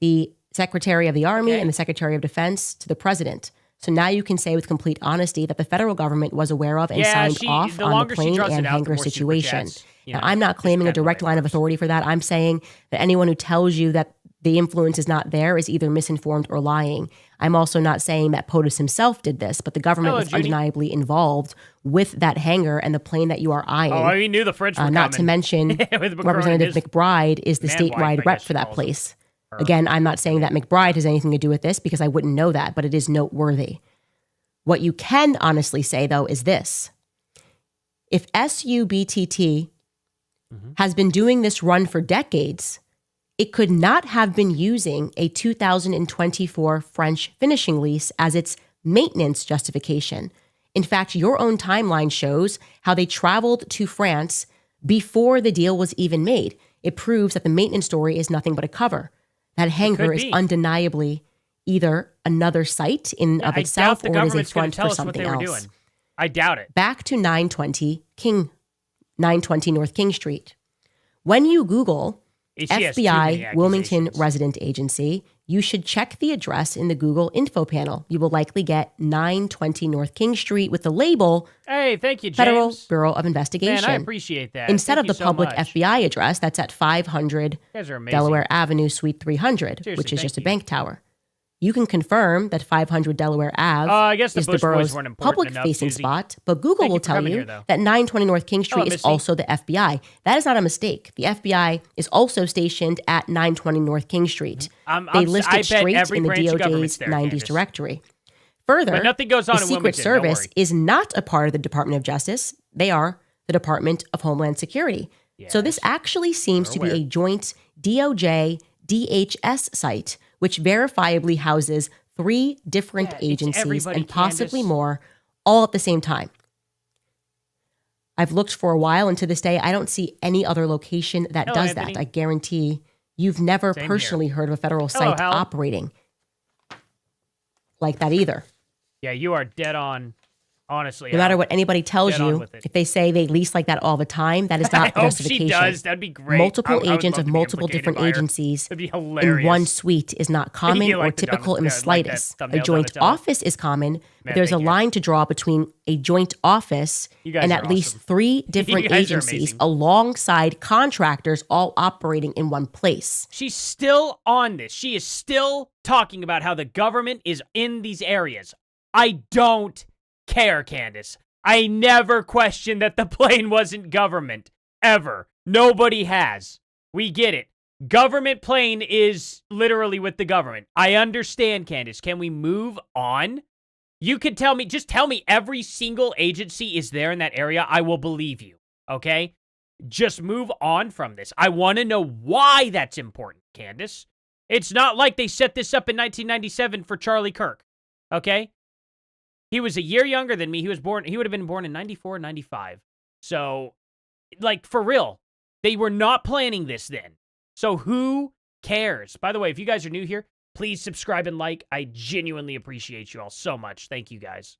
the Secretary of the Army Okay. and the Secretary of Defense to the President. So now you can say with complete honesty that the federal government was aware of and Yeah, signed she- off the on the longer she plane draws it and out, the hangar more super situation. chats, Now, I'm not claiming a just direct depend on line it of works. authority for that. I'm saying that anyone who tells you that the influence is not there is either misinformed or lying. I'm also not saying that POTUS himself did this, but the government Hello, was Judy. undeniably involved with that hangar and the plane that you are eyeing. Oh, we knew the French were Not to coming. mention, With Macron and Representative his McBride is the man wife, I statewide guess rep she for that calls place. her. Again, I'm not saying that McBride has anything to do with this because I wouldn't know that, but it is noteworthy. What you can honestly say, though, is this. If SUBTT has been doing this run for decades, it could not have been using a 2024 French finishing lease as its maintenance justification. In fact, your own timeline shows how they traveled to France before the deal was even made. It proves that the maintenance story is nothing but a cover. That hangar could is be. undeniably either another site in of I itself doubt the or it is a government's going front to tell for us what something they were else. doing. I doubt it. Back to 920 North King Street. When you Google She has too many FBI Wilmington accusations. Resident Agency, you should check the address in the Google info panel. You will likely get 920 North King Street with the label Hey, thank you, James. Federal Bureau of Investigation. Man, I appreciate that. Instead Thank of the you so public much. FBI address that's at 500 You guys are amazing. Delaware Avenue, Suite 300, Seriously, which is thank just a you. bank tower. You can confirm that 500 Delaware Ave I guess the is the Bush boys borough's weren't important public-facing enough, Susie. spot, but Google Thank will you for tell coming you here, though. that 920 North King Street Hello, is Missy. also the FBI. That is not a mistake. The FBI is also stationed at 920 North King Street. They list I it bet straight every in the branch of government's DOJ's there, 90s Candace. directory. Further, But nothing goes on the in Secret Wilmington, don't Service worry. is not a part of the Department of Justice. They are the Department of Homeland Security. So this actually seems to be aware. a joint DOJ DHS site, which verifiably houses 3 different Yeah, it's agencies everybody, and possibly Candace. more, all at the same time. I've looked for a while, and to this day, I don't see any other location that Hello, does Anthony. that. I guarantee you've never Same here. personally heard of a federal Hello, site Hal. operating like that either. Yeah, you are dead on. Honestly, No matter what anybody tells Get on you, with it. if they say they lease like that all the time, that is I not a hope justification. she does. That'd be great. Multiple I would agents love of to be multiple implicated different by her. agencies That'd be hilarious. in one suite is not common You or like the typical in the like that slightest. A thumbnail joint Donatello. office is common, but Man, there's a thank you. line to draw between a joint office You guys and are at least awesome. 3 different You guys are agencies amazing. alongside contractors all operating in one place. She's still on this. She is still talking about how the government is in these areas. I don't care, Candace. I never questioned that the plane wasn't government. Ever. Nobody has. We get it. Government plane is literally with the government. I understand, Candace. Can we move on? You could tell me, just tell me every single agency is there in that area. I will believe you. Okay? Just move on from this. I want to know why that's important, Candace. It's not like they set this up in 1997 for Charlie Kirk, okay? He was a year younger than me. He would have been born in 94, 95. So, like, for real, they were not planning this then. So who cares? By the way, if you guys are new here, please subscribe and like. I genuinely appreciate you all so much. Thank you, guys.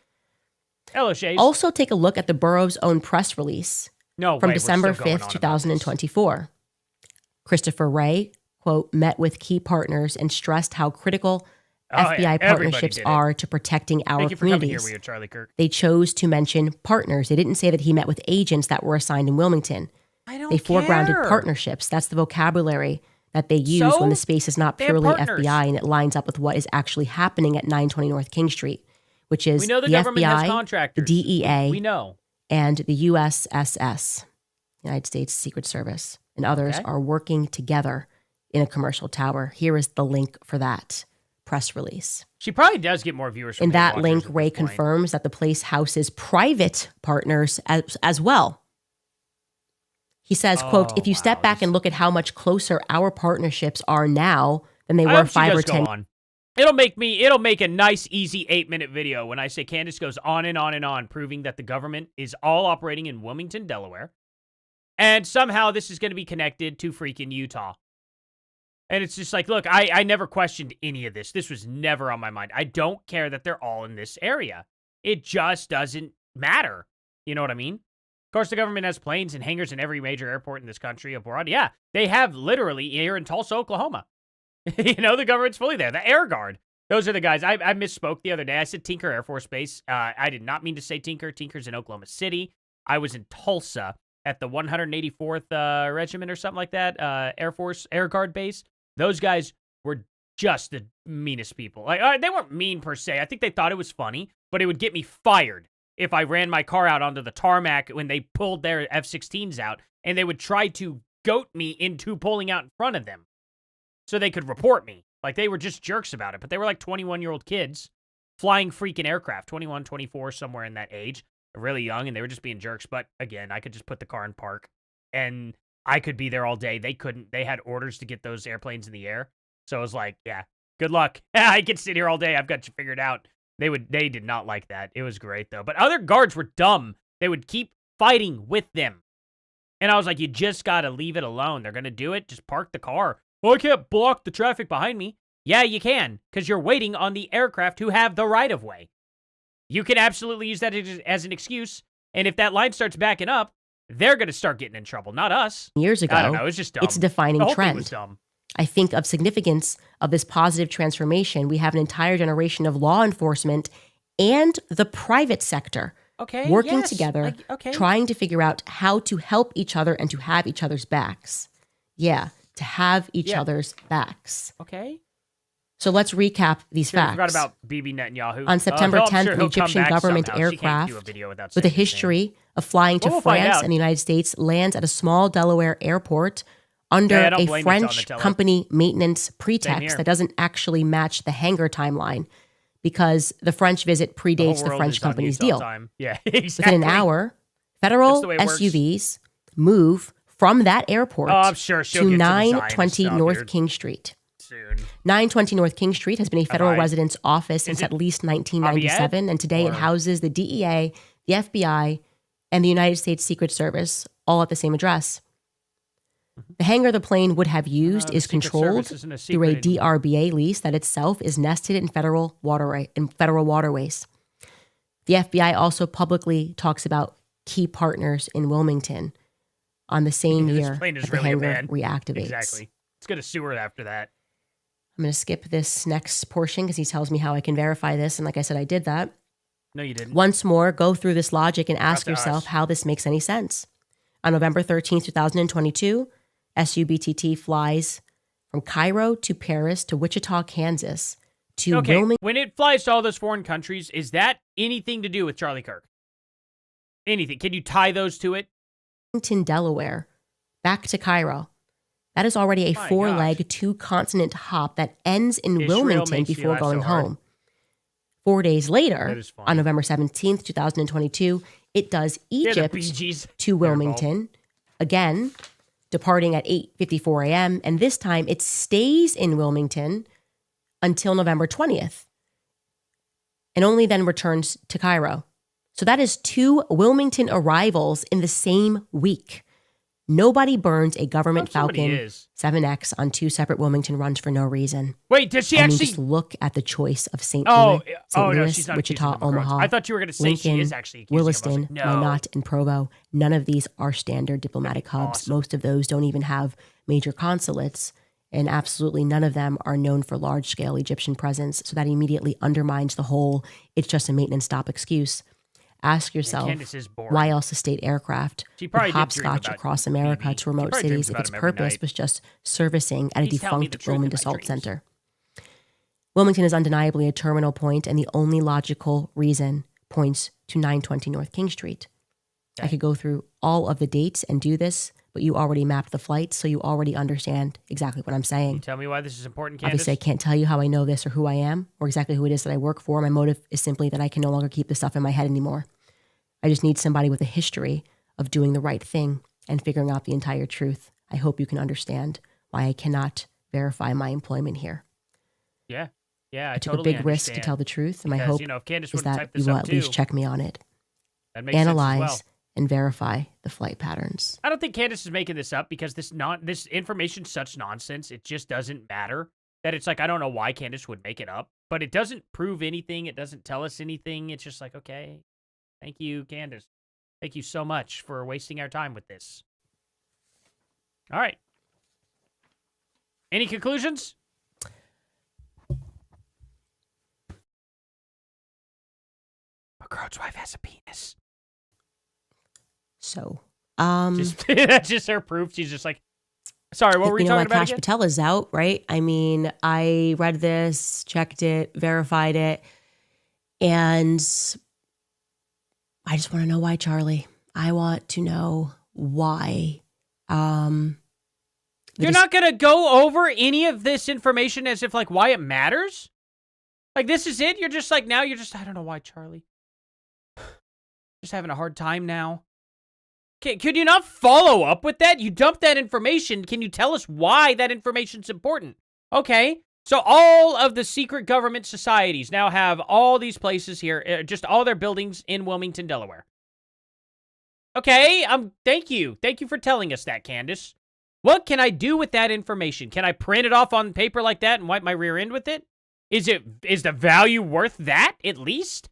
Hello, Shays. Also, take a look at the borough's own press release from December 5th, 2024. Christopher Wray, quote, met with key partners and stressed how critical FBI partnerships are to protecting our Thank you for communities. coming here, Charlie Kirk. They chose to mention partners. They didn't say that he met with agents that were assigned in Wilmington. They foregrounded partnerships. That's the vocabulary that they use when the space is not purely FBI and it lines up with what is actually happening at 920 North King Street, which is We know the the government has FBI, contractors. the DEA, We know. and the USSS, United States Secret Service, and others are working together in a commercial tower. Here is the link for that press release. She probably does get more viewers from In that Watchers link, at this Ray point. confirms that the place houses private partners as well. He says, quote, if you step back and look at how much closer our partnerships are now than they I were hope she 5 or does go 10 on. It'll make a nice, easy 8-minute video when I say Candace goes on and on and on, proving that the government is all operating in Wilmington, Delaware. And somehow this is going to be connected to freaking Utah. And it's just like, look, I never questioned any of this. This was never on my mind. I don't care that they're all in this area. It just doesn't matter. You know what I mean? Of course, the government has planes and hangars in every major airport in this country abroad. Yeah, they have literally here in Tulsa, Oklahoma. You know, the government's fully there. The Air Guard. Those are the guys. I misspoke the other day. I said Tinker Air Force Base. I did not mean to say Tinker. Tinker's in Oklahoma City. I was in Tulsa at the 184th Regiment or something like that, Air Guard base. Those guys were just the meanest people. Like, they weren't mean per se. I think they thought it was funny, but it would get me fired if I ran my car out onto the tarmac when they pulled their F-16s out, and they would try to goat me into pulling out in front of them so they could report me. Like, they were just jerks about it, but they were like 21-year-old kids flying freaking aircraft, 21, 24, somewhere in that age, really young, and they were just being jerks. But again, I could just put the car in park, and I could be there all day. They couldn't. They had orders to get those airplanes in the air. So I was like, yeah, good luck. I can sit here all day. I've got you figured out. They did not like that. It was great, though. But other guards were dumb. They would keep fighting with them. And I was like, you just got to leave it alone. They're going to do it. Just park the car. Well, I can't block the traffic behind me. Yeah, you can, because you're waiting on the aircraft who have the right-of-way. You can absolutely use that as an excuse. And if that line starts backing up, they're going to start getting in trouble, not us. years ago. I don't know. It's just dumb. It's a defining The whole thing trend. was dumb. I think of significance of this positive transformation. We have an entire generation of law enforcement and the private sector working yes. together, Okay. trying to figure out how to help each other and to have each other's backs. Yeah, to have each other's backs. Okay. So let's recap these Sure, I facts. forgot about Bibi Netanyahu. On September I'm 10th, sure an he'll come Egyptian back government somehow. She can't do a aircraft video without with a saying his name. history of flying to Well, we'll find France out. and the United States lands at a small Delaware airport under Yeah, I don't a blame you, French Donatello. company maintenance here. pretext that doesn't actually match the hangar timeline because the French visit The whole predates the world French is on company's Utah deal. time. Yeah, exactly. Within an hour, federal That's the way it works. SUVs move from that airport Oh, I'm sure she'll to get to the Zion and 920 stuff North here King Street. soon. 920 North King Street has been a federal I- residence office since it at least 1997, and today Or- it houses the DEA, the FBI, and the United States Secret Service, all at the same address. The hangar the plane would have used the is Secret controlled Service isn't a through a secret anymore. DRBA lease that itself is nested in federal waterways. The FBI also publicly talks about key partners in Wilmington on the same This year plane is that the really a hangar man. reactivates. Exactly. It's going to sue her after that. I'm going to skip this next portion because he tells me how I can verify this. And like I said, I did that. No, you didn't. Once more, go through this logic and ask to yourself us. how this makes any sense. On November 13th, 2022, SUBTT flies from Cairo to Paris to Wichita, Kansas to Okay, Wilmington, when it flies to all those foreign countries, is that anything to do with Charlie Kirk? Anything? Can you tie those to it? Delaware, back to Cairo. That is already a My four-leg, two-continent hop that ends in Israel Wilmington makes you before laugh so going hard. home. 4 days later, That is funny. on November 17th, 2022, it does Yeah, the Egypt Bee Gees. to They're Wilmington, again, departing at 8:54 a.m., and this time it stays in Wilmington until November 20th, and only then returns to Cairo. So that is 2 Wilmington arrivals in the same week. Nobody burns a government Falcon 7X on 2 separate Wilmington runs for no reason. Wait, does she I mean, actually? just look at the choice of St. Oh, Louis, no, she's not Wichita, Omaha. I thought you were going to say Lincoln, she is actually accusing Williston, him. I was like, no. Minot, and Provo. None of these are standard diplomatic hubs. Awesome. Most of those don't even have major consulates, and absolutely none of them are known for large-scale Egyptian presence, so that immediately undermines the whole "it's just a maintenance stop" excuse. Ask yourself, Candace is boring. why else a state aircraft She would probably did dream hopscotch about across America BB. to remote She probably cities dreams if about its him every purpose night. was just servicing at a Please tell me the defunct truth in Roman my assault dreams. center? Wilmington is undeniably a terminal point, and the only logical reason points to 920 North King Street. I could go through all of the dates and do this, but you already mapped the flights, so you already understand exactly what I'm saying. Tell me why this is important, Candace. Obviously, I can't tell you how I know this or who I am or exactly who it is that I work for. My motive is simply that I can no longer keep this stuff in my head anymore. I just need somebody with a history of doing the right thing and figuring out the entire truth. I hope you can understand why I cannot verify my employment here. Yeah, I took totally a big risk to understand. tell the truth, and my Because, hope if Candace is would have that typed you this will up at too, least check me on it, that makes analyze, sense as well. and verify the flight patterns. I don't think Candace is making this up because this information's such nonsense. It just doesn't matter. That it's like, I don't know why Candace would make it up, but it doesn't prove anything. It doesn't tell us anything. It's just like, okay, thank you, Candace. Thank you so much for wasting our time with this. All right. Any conclusions? McCrone's wife has a penis. So, That's just her proof. She's just like, sorry, what were we talking like about Cash again? Patel is out, right? I mean, I read this, checked it, verified it, and I just want to know why, Charlie. I want to know why. You're not going to go over any of this information as if, like, why it matters? Like, this is it? You're just like, now you're just, I don't know why, Charlie. Just having a hard time now. Could you not follow up with that? You dumped that information. Can you tell us why that information's important? Okay. So all of the secret government societies now have all these places here, just all their buildings in Wilmington, Delaware. Okay, thank you. Thank you for telling us that, Candace. What can I do with that information? Can I print it off on paper like that and wipe my rear end with it? Is the value worth that, at least?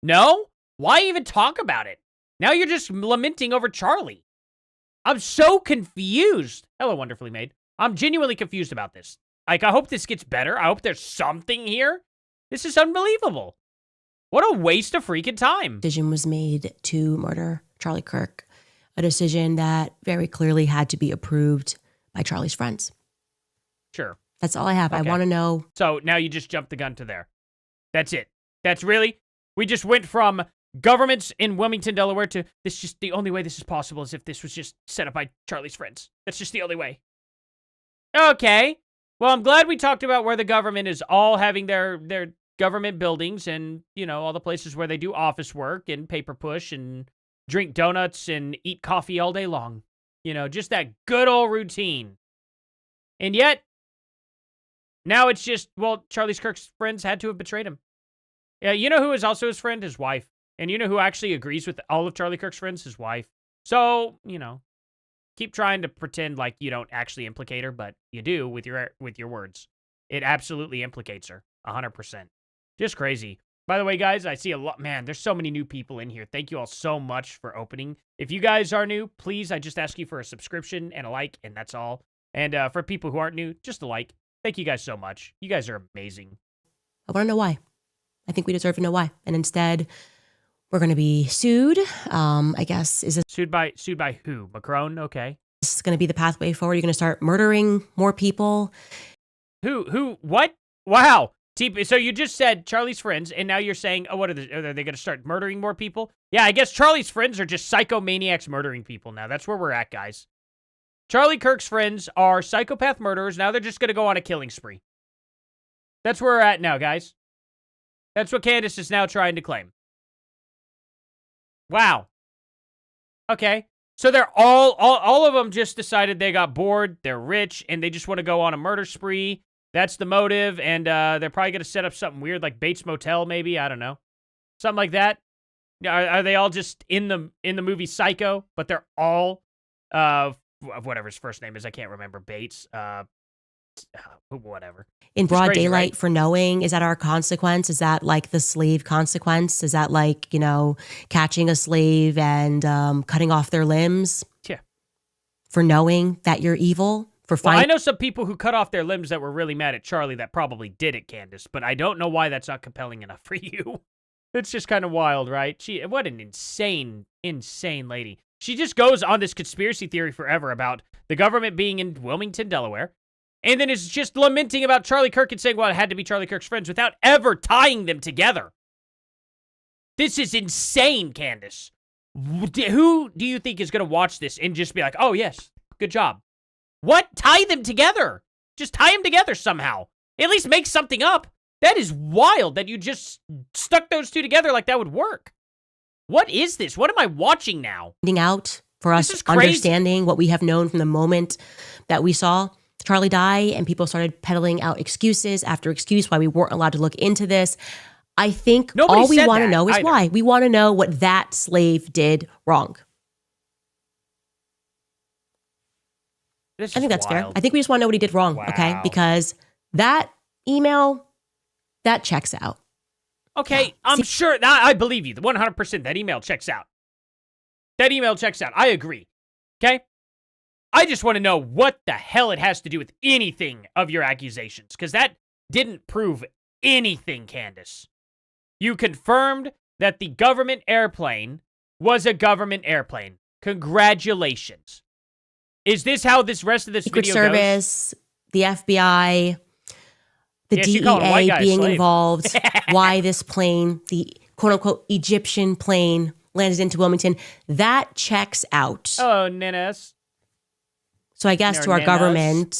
No? Why even talk about it? Now you're just lamenting over Charlie. I'm so confused. Hello, Wonderfully Made. I'm genuinely confused about this. Like, I hope this gets better. I hope there's something here. This is unbelievable. What a waste of freaking time. Decision was made to murder Charlie Kirk, a decision that very clearly had to be approved by Charlie's friends. Sure. That's all I have. Okay. I want to know. So now you just jumped the gun to there. That's it. That's really, we just went from governments in Wilmington, Delaware to this just the only way this is possible is if this was just set up by Charlie's friends. That's just the only way. Okay. Well, I'm glad we talked about where the government is all having their government buildings and, all the places where they do office work and paper push and drink donuts and eat coffee all day long. Just that good old routine. And yet, now it's just, Charlie Kirk's friends had to have betrayed him. Yeah, you know who is also his friend? His wife. And you know who actually agrees with all of Charlie Kirk's friends? His wife. So, keep trying to pretend like you don't actually implicate her, but you do with your words. It absolutely implicates her. 100%. Just crazy. By the way, guys, I see a lot. Man, there's so many new people in here. Thank you all so much for opening. If you guys are new, please, I just ask you for a subscription and a like, and that's all. And for people who aren't new, just a like. Thank you guys so much. You guys are amazing. I want to know why. I think we deserve to know why. And instead, we're going to be sued. I guess, is this Sued by who? Macron? Okay. going to be the pathway forward? You're going to start murdering more people? Who, what? Wow. So you just said Charlie's friends, and now you're saying, oh, what are they going to start murdering more people? Yeah, I guess Charlie's friends are just psychomaniacs murdering people now. That's where we're at, guys. Charlie Kirk's friends are psychopath murderers. Now they're just going to go on a killing spree. That's where we're at now, guys. That's what Candace is now trying to claim. Wow. Okay. So they're all of them just decided they got bored, they're rich, and they just want to go on a murder spree. That's the motive, and they're probably going to set up something weird like Bates Motel, maybe. I don't know. Something like that. Are they all just in the movie Psycho, but they're all whatever his first name is, I can't remember. Bates, whatever. In It's broad crazy, daylight right? for knowing, is that our consequence? Is that like the slave consequence? Is that like, catching a slave and cutting off their limbs Yeah. for knowing that you're evil? For Well, I finding know some people who cut off their limbs that were really mad at Charlie that probably did it, Candace, but I don't know why that's not compelling enough for you. It's just kind of wild, right? What an insane, insane lady. She just goes on this conspiracy theory forever about the government being in Wilmington, Delaware, and then is just lamenting about Charlie Kirk and saying, well, it had to be Charlie Kirk's friends without ever tying them together. This is insane, Candace. Who do you think is going to watch this and just be like, oh, yes, good job? What? Tie them together. Just tie them together somehow. At least make something up. That is wild that you just stuck those two together like that would work. What is this? What am I watching now? out for This us is crazy. understanding what we have known from the moment that we saw Charlie die and people started peddling out excuses after excuse why we weren't allowed to look into this. I think Nobody all we said want to that know is either. why. We want to know what that slave did wrong. This I think is that's fair. wild. I think we just want to know what he did wrong, okay? Wow. Because that email, that checks out. Okay, Yeah. I'm sure. I believe you. 100%. That email checks out. That email checks out. I agree. Okay? I just want to know what the hell it has to do with anything of your accusations, because that didn't prove anything, Candace. You confirmed that the government airplane was a government airplane. Congratulations. Is this how this rest of this Secret video Service, the FBI, the Yeah, she called a white guy DEA a being slave. involved, why this plane, the quote-unquote Egyptian plane, landed into Wilmington, that checks out. goes? Oh, Nenes. So I guess to our Nanas. government,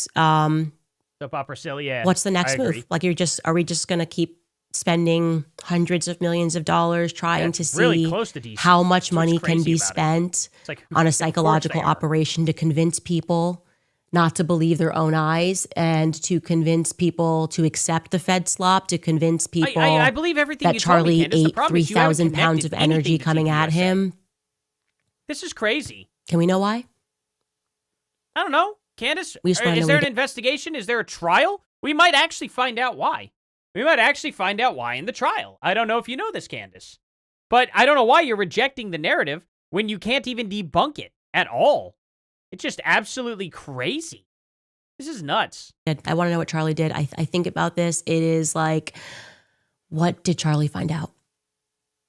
Soap opera silly, yeah. what's the next I move? agree. Like, are we just going to keep spending hundreds of millions of dollars trying That's to see really close to DC. how much That's what's money can crazy be about it. spent It's like, on a of course psychological they are. operation to convince people not to believe their own eyes and to convince people to accept the Fed slop, to convince people I believe everything that you told me, Charlie Candace. The ate problem is you haven't 3,000 pounds of connected energy anything to coming at TPUSA. him. This is crazy. Can we know why? I don't know. Candace, We just wanna is know there what an he investigation? Is there a trial? We might actually find out why. We might actually find out why in the trial. I don't know if you know this, Candace. But I don't know why you're rejecting the narrative when you can't even debunk it at all. It's just absolutely crazy. This is nuts. I want to know what Charlie did. I think about this. It is like, what did Charlie find out?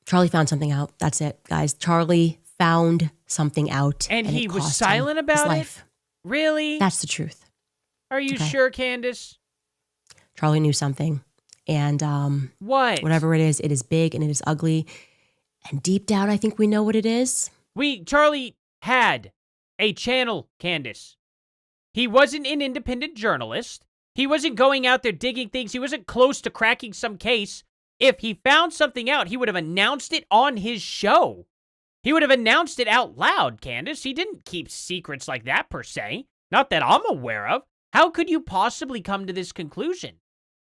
Charlie found something out. That's it, guys. Charlie found something out. And he it was cost him silent his about it? life. Really? That's the truth. Are you okay. sure, Candace? Charlie knew something. And What? whatever it is big and it is ugly. And deep down, I think we know what it is. Charlie had a channel, Candace. He wasn't an independent journalist. He wasn't going out there digging things. He wasn't close to cracking some case. If he found something out, he would have announced it on his show. He would have announced it out loud, Candace. He didn't keep secrets like that, per se. Not that I'm aware of. How could you possibly come to this conclusion?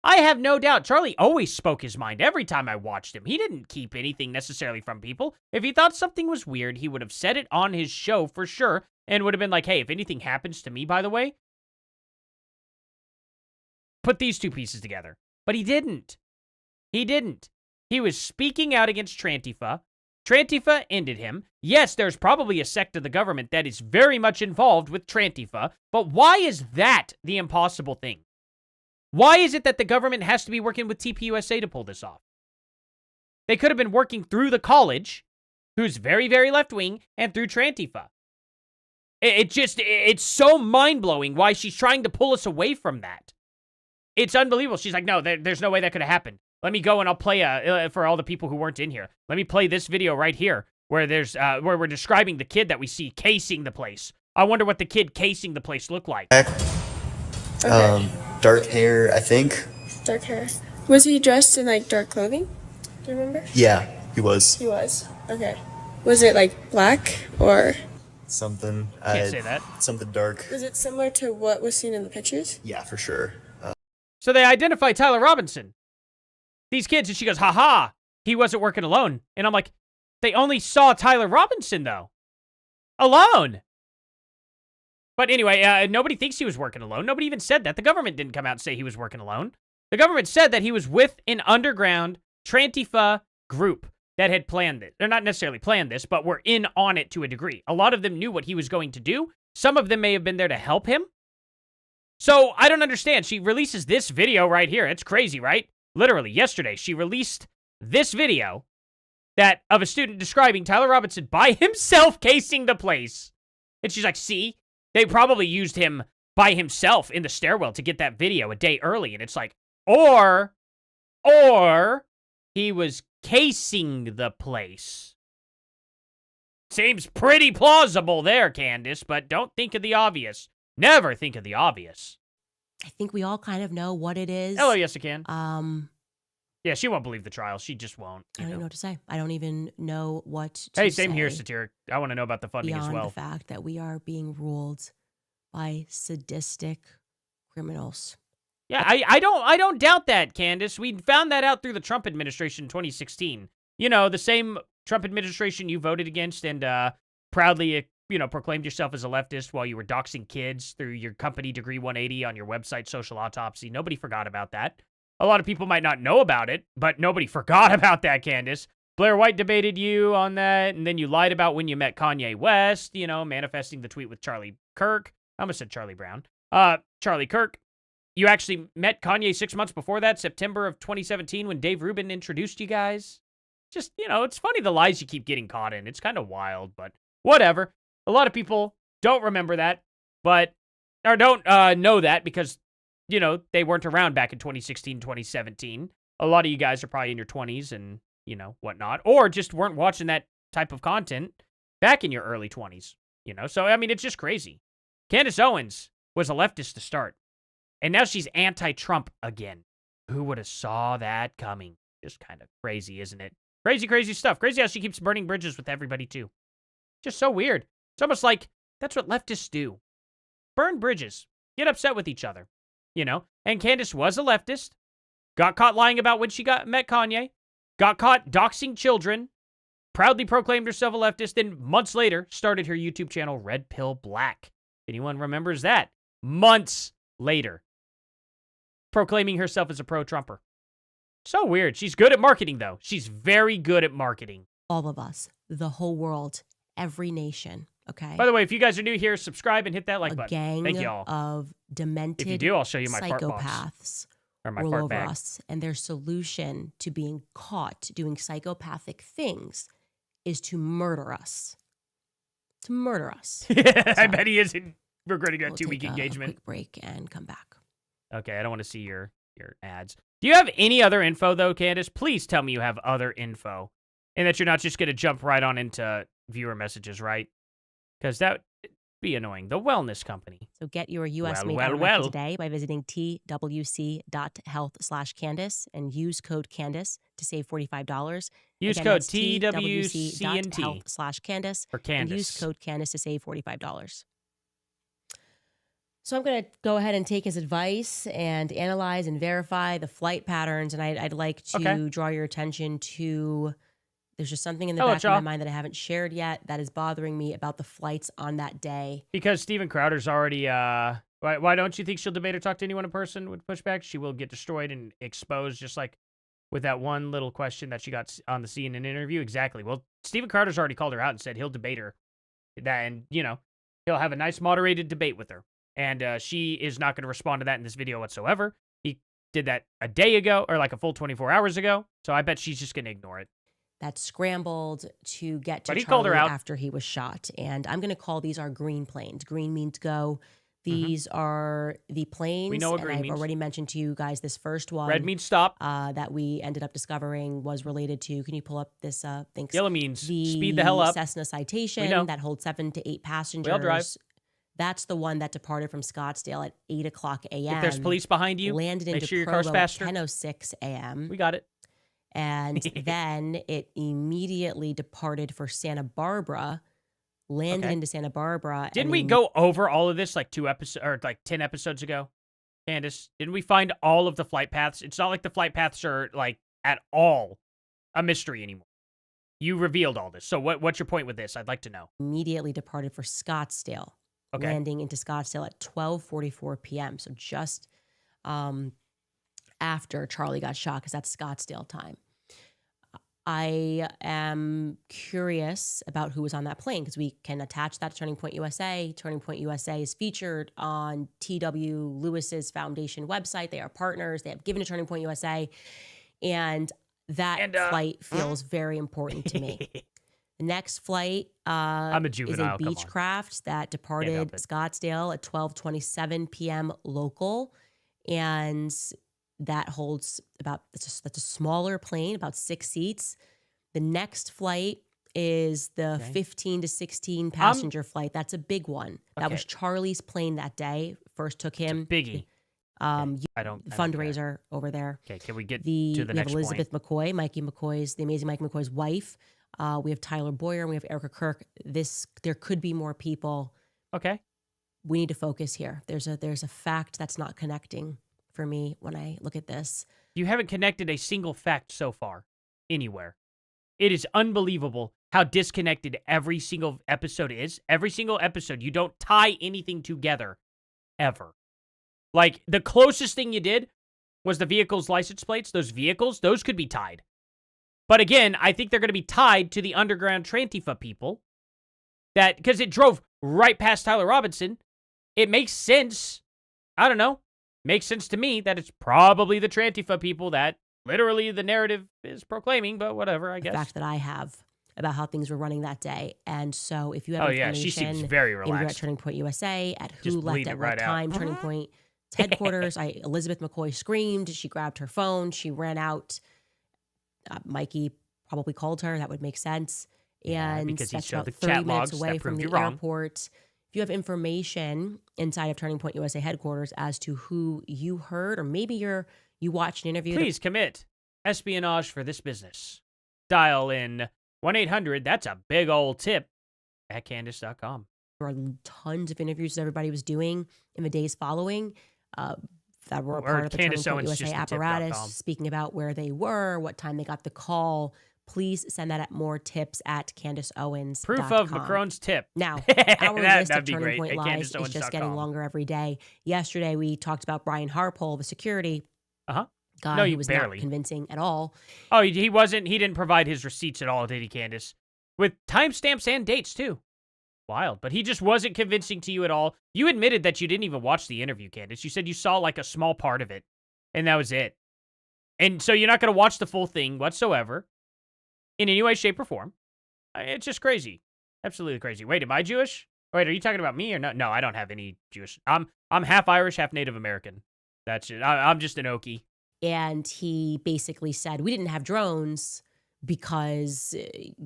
I have no doubt Charlie always spoke his mind every time I watched him. He didn't keep anything necessarily from people. If he thought something was weird, he would have said it on his show for sure and would have been like, hey, if anything happens to me, by the way, put these two pieces together. But he didn't. He didn't. He was speaking out against Trantifa. Trantifa ended him. Yes, there's probably a sect of the government that is very much involved with Trantifa, but why is that the impossible thing? Why is it that the government has to be working with TPUSA to pull this off? They could have been working through the college, who's very, very left-wing, and through Trantifa. It's so mind-blowing why she's trying to pull us away from that. It's unbelievable. She's like, no, there's no way that could have happened. Let me go and I'll play, for all the people who weren't in here, let me play this video right here, where where we're describing the kid that we see casing the place. I wonder what the kid casing the place looked like. Dark hair, I think. Dark hair. Was he dressed in like dark clothing? Do you remember? Yeah, he was. He was. Okay. Was it like black or? something. Can't say that. Something dark. Was it similar to what was seen in the pictures? Yeah, for sure. So they identify Tyler Robinson. These kids, and she goes, haha, he wasn't working alone. And I'm like, they only saw Tyler Robinson, though. Alone. But anyway, nobody thinks he was working alone. Nobody even said that. The government didn't come out and say he was working alone. The government said that he was with an underground Trantifa group that had planned it. They're not necessarily planned this, but were in on it to a degree. A lot of them knew what he was going to do. Some of them may have been there to help him. So I don't understand. She releases this video right here. It's crazy, right? Literally, yesterday, she released this video that of a student describing Tyler Robinson by himself casing the place. And she's like, see, they probably used him by himself in the stairwell to get that video a day early. And it's like, or he was casing the place. Seems pretty plausible there, Candace, but don't think of the obvious. Never think of the obvious. I think we all kind of know what it is. Hello, yes, I can. Yeah, she won't believe the trial. She just won't. I don't even know what to say. I don't even know what to Hey, say. same here, Satiric. I want to know about the funding as beyond well. the fact that we are being ruled by sadistic criminals. Yeah, I don't doubt that, Candace. We found that out through the Trump administration in 2016. You know, the same Trump administration you voted against and proudly, proclaimed yourself as a leftist while you were doxing kids through your company Degree 180 on your website, Social Autopsy. Nobody forgot about that. A lot of people might not know about it, but nobody forgot about that, Candace. Blair White debated you on that, and then you lied about when you met Kanye West, manifesting the tweet with Charlie Kirk. I almost said Charlie Brown. Charlie Kirk. You actually met Kanye 6 months before that, September of 2017, when Dave Rubin introduced you guys. Just, it's funny the lies you keep getting caught in. It's kind of wild, but whatever. A lot of people don't remember that, or don't know that because, they weren't around back in 2016, 2017. A lot of you guys are probably in your 20s and, whatnot, or just weren't watching that type of content back in your early 20s, So, I mean, it's just crazy. Candace Owens was a leftist to start, and now she's anti-Trump again. Who would have saw that coming? Just kind of crazy, isn't it? Crazy, crazy stuff. Crazy how she keeps burning bridges with everybody, too. Just so weird. It's almost like that's what leftists do. Burn bridges. Get upset with each other. And Candace was a leftist. Got caught lying about when she met Kanye. Got caught doxing children. Proudly proclaimed herself a leftist. Then months later, started her YouTube channel, Red Pill Black. Anyone remembers that? Months later. Proclaiming herself as a pro-Trumper. So weird. She's good at marketing, though. She's very good at marketing. All of us, the whole world, every nation, okay? By the way, if you guys are new here, subscribe and hit that like a button. gang Thank y'all. of demented If you do, I'll show you my fart box. psychopaths Or my rule fart over bag. us, and their solution to being caught doing psychopathic things is to murder us. To murder us. I So, bet he isn't regretting that we'll 2-week take a engagement. quick break and come back. Okay, I don't want to see your ads. Do you have any other info, though, Candace? Please tell me you have other info. And that you're not just going to jump right on into viewer messages, right? Because that would be annoying. The Wellness Company. So get your US made well, item well. today by visiting twc.health/Candace and use code Candace to save $45. Use Again, code that's TWCNT twc.health/Candace for and Candace. use code Candace to save $45. So I'm going to go ahead and take his advice and analyze and verify the flight patterns. And I'd like to draw your attention to, there's just something in the back of my mind that I haven't shared yet that is bothering me about the flights on that day. Because Steven Crowder's already, why don't you think she'll debate or talk to anyone in person with pushback? She will get destroyed and exposed, just like with that one little question that she got on the CNN interview. Exactly. Well, Steven Crowder's already called her out and said he'll debate her. And, he'll have a nice moderated debate with her. And she is not going to respond to that in this video whatsoever. He did that a day ago, or like a full 24 hours ago. So I bet she's just going to ignore it. That scrambled to get to But he called her Charlie out. after he was shot. And I'm going to call these our green planes. Green means go. These are the planes. We know what and green I've means. already mentioned to you guys this first one. Red means stop. That we ended up discovering was related to, can you pull up this, thanks. Yellow means speed the hell up. Cessna We know. Citation that holds 7 to 8 passengers. drive. That's the one that departed from Scottsdale at 8 o'clock a.m. If there's police behind you, landed make into sure your Provo car's faster. at 10:06 a.m. We got it. And then it immediately departed for Santa Barbara, landed Okay. into Santa Barbara. Didn't we go over all of this like 2 episodes or like 10 episodes ago, Candace? Didn't we find all of the flight paths? It's not like the flight paths are like at all a mystery anymore. You revealed all this. So what's your point with this? I'd like to know. Immediately departed for Scottsdale, Okay. landing into Scottsdale at 12:44 p.m. So just after Charlie got shot, because that's Scottsdale time. I am curious about who was on that plane because we can attach that to Turning Point USA. Turning Point USA is featured on T.W. Lewis's foundation website. They are partners. They have given to Turning Point USA. And that flight feels very important to me. The next flight I'm a is juvenile. a Beechcraft that departed Scottsdale at 12:27 p.m. local. And that holds that's a smaller plane, about 6 seats. The next flight is the 15 to 16 passenger flight. That's a big one. That was Charlie's plane that day. First took him. Biggie. I don't fundraiser over there. Okay, can we get to the next have Elizabeth point? McCoy, the amazing Mike McCoy's wife. We have Tyler Boyer and we have Erica Kirk. There could be more people. Okay. We need to focus here. There's a fact that's not connecting for me when I look at this. You haven't connected a single fact so far anywhere. It is unbelievable how disconnected every single episode is. Every single episode, you don't tie anything together ever. Like, the closest thing you did was the vehicle's license plates. Those vehicles, those could be tied. But again, I think they're going to be tied to the underground Trantifa people. Because it drove right past Tyler Robinson. It makes sense. I don't know. Makes sense to me that it's probably the Trantifa people that literally the narrative is proclaiming, but whatever, I guess. The fact that I have about how things were running that day. And so if you have information, she seems very maybe you're at relaxed. Turning Point USA, at who Just left bleed at it what right out. time, Turning Point headquarters. Elizabeth McCoy screamed. She grabbed her phone. She ran out. Mikey probably called her. That would make sense. And because he that's showed about the 30 chat minutes logs away that from proved the you wrong. airport. If you have information inside of Turning Point USA headquarters as to who you heard, or maybe you watched an interview. Please commit espionage for this business. Dial in 1-800, that's a big old tip, at Candace.com. There are tons of interviews that everybody was doing in the days following that were a part of the Candace Turning Point Owens, USA just the apparatus, tip.com. speaking about where they were, what time they got the call. Please send that at more tips at CandaceOwens.com. Proof of Macron's tip. Now, our list of That'd be Turning great, Point at lives is just CandaceOwens.com. getting longer every day. Yesterday, we talked about Brian Harpole, the security guy No, who you was barely. not convincing at all. Oh, he didn't provide his receipts at all, did he, Candace? With timestamps and dates, too. Wild. But he just wasn't convincing to you at all. You admitted that you didn't even watch the interview, Candace. You said you saw like a small part of it, and that was it. And so you're not going to watch the full thing whatsoever in any way, shape, or form. It's just crazy. Absolutely crazy. Wait, am I Jewish? Wait, are you talking about me or no? No, I don't have any Jewish. I'm half Irish, half Native American. That's it. I'm just an Okie. And he basically said, we didn't have drones because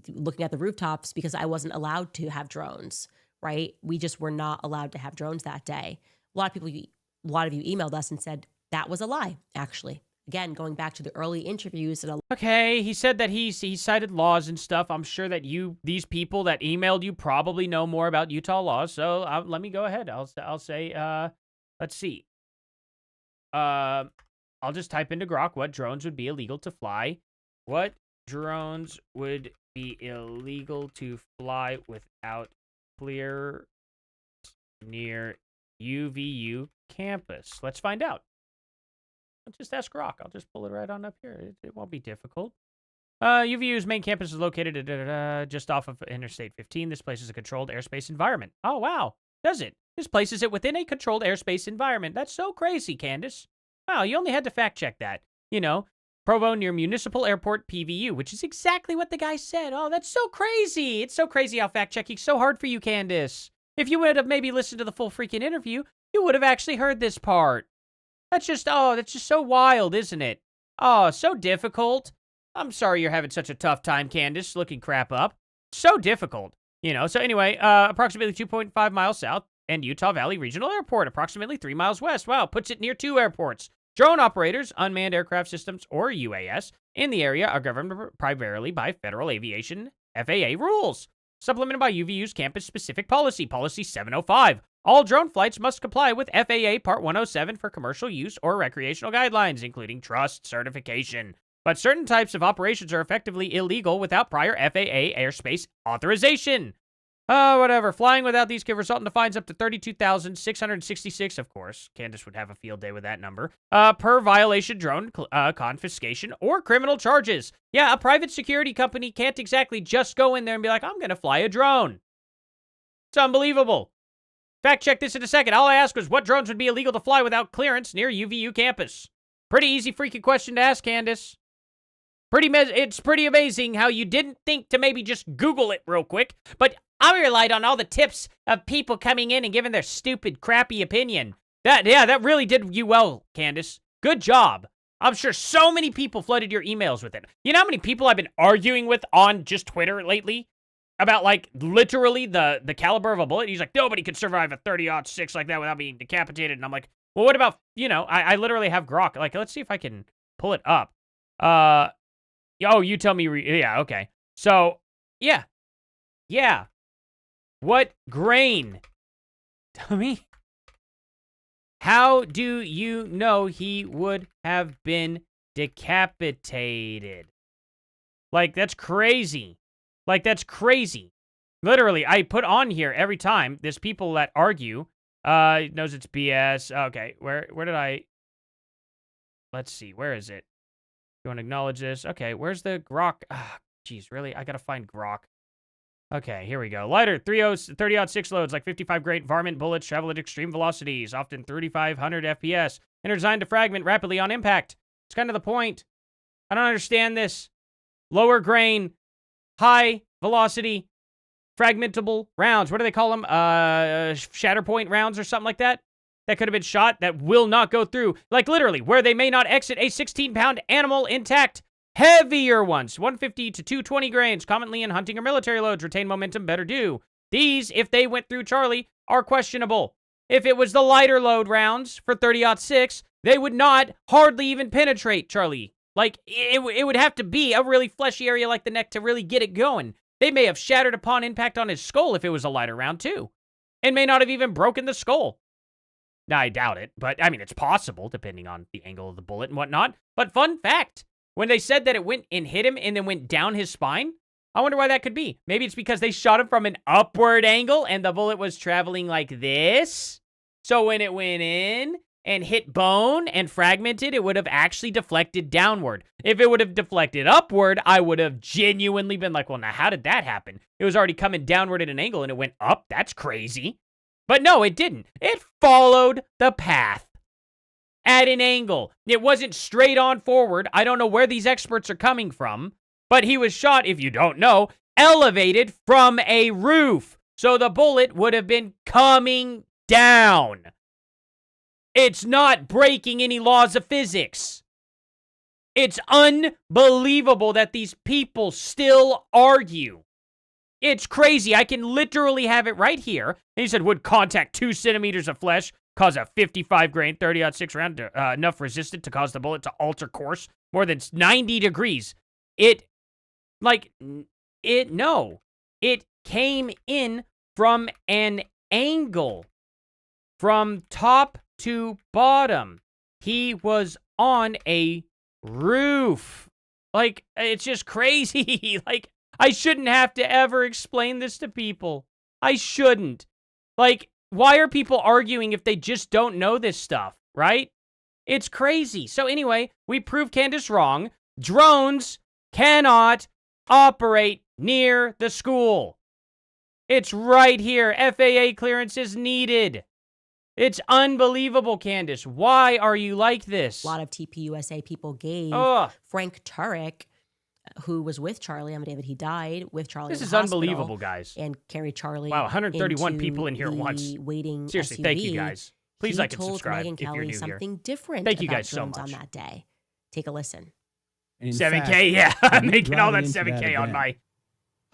looking at the rooftops, because I wasn't allowed to have drones, right? We just were not allowed to have drones that day. A lot of you emailed us and said that was a lie, actually. Again, going back to the early interviews. Okay, he said that he cited laws and stuff. I'm sure that these people that emailed you probably know more about Utah laws. So let me go ahead. I'll say, let's see. I'll just type into Grok what drones would be illegal to fly. What drones would be illegal to fly without clear near UVU campus? Let's find out. I'll just ask Grok. I'll just pull it right on up here. It won't be difficult. UVU's main campus is located just off of Interstate 15. This place is a controlled airspace environment. Oh, wow. Does it? This places it within a controlled airspace environment. That's so crazy, Candace. Wow, you only had to fact check that. You know, Provo near Municipal Airport PVU, which is exactly what the guy said. Oh, that's so crazy. It's so crazy how fact checking's so hard for you, Candace. If you would have maybe listened to the full freaking interview, you would have actually heard this part. That's just so wild, isn't it? Oh, so difficult. I'm sorry you're having such a tough time, Candace, looking crap up. So difficult. You know, so anyway, approximately 2.5 miles south and Utah Valley Regional Airport, approximately 3 miles west. Wow, puts it near 2 airports. Drone operators, unmanned aircraft systems, or UAS, in the area are governed primarily by federal aviation FAA rules. Supplemented by UVU's campus-specific policy, Policy 705. All drone flights must comply with FAA Part 107 for commercial use or recreational guidelines, including trust certification. But certain types of operations are effectively illegal without prior FAA airspace authorization. Whatever. Flying without these could result in fines up to $32,666, of course. Candace would have a field day with that number. Per violation, drone confiscation, or criminal charges. Yeah, a private security company can't exactly just go in there and be like, I'm going to fly a drone. It's unbelievable. Fact check this in a second. All I asked was what drones would be illegal to fly without clearance near UVU campus. Pretty easy freaking question to ask, Candace. It's pretty amazing how you didn't think to maybe just Google it real quick, but I relied on all the tips of people coming in and giving their stupid, crappy opinion. That really did you well, Candace. Good job. I'm sure so many people flooded your emails with it. You know how many people I've been arguing with on just Twitter lately? About, like, literally the caliber of a bullet? He's like, nobody could survive a 30-06 like that without being decapitated. And I'm like, well, what about, I literally have Grok. Like, let's see if I can pull it up. Oh, you tell me. Yeah, okay. So, yeah. Yeah. What grain? Tell me. How do you know he would have been decapitated? Like, that's crazy. That's crazy. Literally, I put on here every time. There's people that argue. Knows it's BS. Okay, where did I... Let's see, where is it? You want to acknowledge this? Okay, where's the Grok? Jeez, really? I gotta find Grok. Okay, here we go. Lighter, 30-06 loads, like 55 grade varmint bullets, travel at extreme velocities, often 3,500 FPS, and are designed to fragment rapidly on impact. It's kind of the point. I don't understand this. Lower grain, high velocity, fragmentable rounds. What do they call them? Shatterpoint rounds or something like that? That could have been shot that will not go through. Like, literally, where they may not exit a 16-pound animal intact. Heavier ones, 150 to 220 grains, commonly in hunting or military loads, retain momentum, better do. These, if they went through Charlie, are questionable. If it was the lighter load rounds for 30-06, they would not hardly even penetrate Charlie. Like, it would have to be a really fleshy area like the neck to really get it going. They may have shattered upon impact on his skull if it was a lighter round, too. And may not have even broken the skull. Now, I doubt it, but, I mean, it's possible, depending on the angle of the bullet and whatnot. But fun fact, when they said that it went and hit him and then went down his spine, I wonder why that could be. Maybe it's because they shot him from an upward angle and the bullet was traveling like this. So when it went in and hit bone and fragmented, it would have actually deflected downward. If it would have deflected upward, I would have genuinely been like, well, now how did that happen? It was already coming downward at an angle and it went up. That's crazy. But no, it didn't. It followed the path at an angle. It wasn't straight on forward. I don't know where these experts are coming from, but he was shot, if you don't know, elevated from a roof. So the bullet would have been coming down. It's not breaking any laws of physics. It's unbelievable that these people still argue. It's crazy. I can literally have it right here. And he said, would contact 2 centimeters of flesh cause a 55 grain 30-06 round enough resistant to cause the bullet to alter course more than 90 degrees. It came in from an angle from top to bottom. He was on a roof. Like, it's just crazy. Like, I shouldn't have to ever explain this to people. I shouldn't. Like, why are people arguing if they just don't know this stuff, right? It's crazy. So anyway, we proved Candace wrong. Drones cannot operate near the school. It's right here. FAA clearance is needed. It's unbelievable, Candace. Why are you like this? A lot of TPUSA people gave Frank Turek, who was with Charlie on the day that he died, with Charlie. This in is the hospital, unbelievable, guys. And carried Charlie. Wow, 131 into people in here at once. the waiting Seriously, SUV. thank you guys. Please like and told subscribe Megyn if you're Kelly new here. something different. Thank you about guys so drones much. on that day. Take a listen. 7K, yeah, I'm making all that 7K on my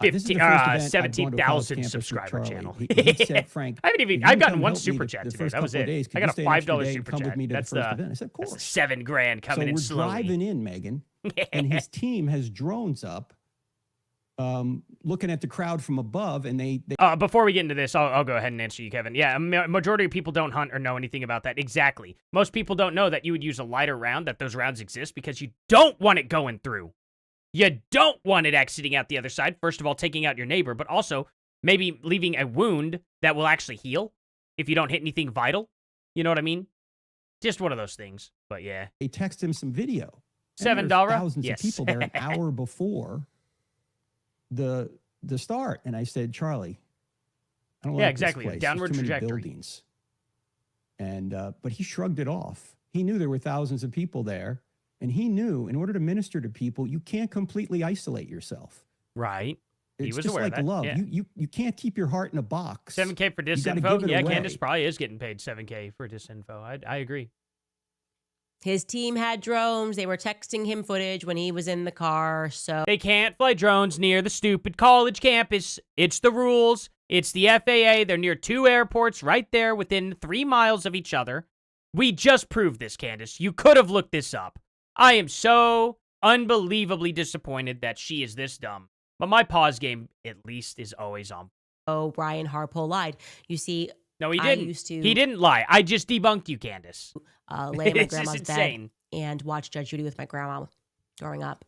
17,000 subscriber channel. He said, Frank, I've gotten one super chat today. That was it. I got a $5 super chat. That's I said, of course. that's $7,000 coming in So we're slowly. driving in, Megan, and his team has drones up looking at the crowd from above, and they Before we get into this, I'll go ahead and answer you, Kevin. Yeah, majority of people don't hunt or know anything about that. Exactly. Most people don't know that you would use a lighter round, that those rounds exist, because you don't want it going through. You don't want it exiting out the other side. First of all, taking out your neighbor, but also maybe leaving a wound that will actually heal if you don't hit anything vital. You know what I mean? Just one of those things. But yeah. they text him some video. $7? And there's thousands Yes. of people there an hour before the start. And I said, Charlie, I don't like exactly. this place. Downward There's too many trajectory. buildings. And but he shrugged it off. He knew there were thousands of people there, and he knew in order to minister to people, you can't completely isolate yourself. Right. He It's was just aware like of that. love. Yeah. You can't keep your heart in a box. $7K for You gotta disinfo. give it Yeah, away. Candace probably is getting paid $7K for disinfo. I agree. His team had drones. They were texting him footage when he was in the car. So They can't fly drones near the stupid college campus. It's the rules. It's the FAA. They're near 2 airports right there within 3 miles of each other. We just proved this, Candace. You could have looked this up. I am so unbelievably disappointed that she is this dumb. But my pause game, at least, is always on. Brian Harpo lied. You see, No, he I didn't. used to He didn't lie. I just debunked you, Candace. lay in my It's just grandma's bed insane. and watch Judge Judy with my grandma growing up.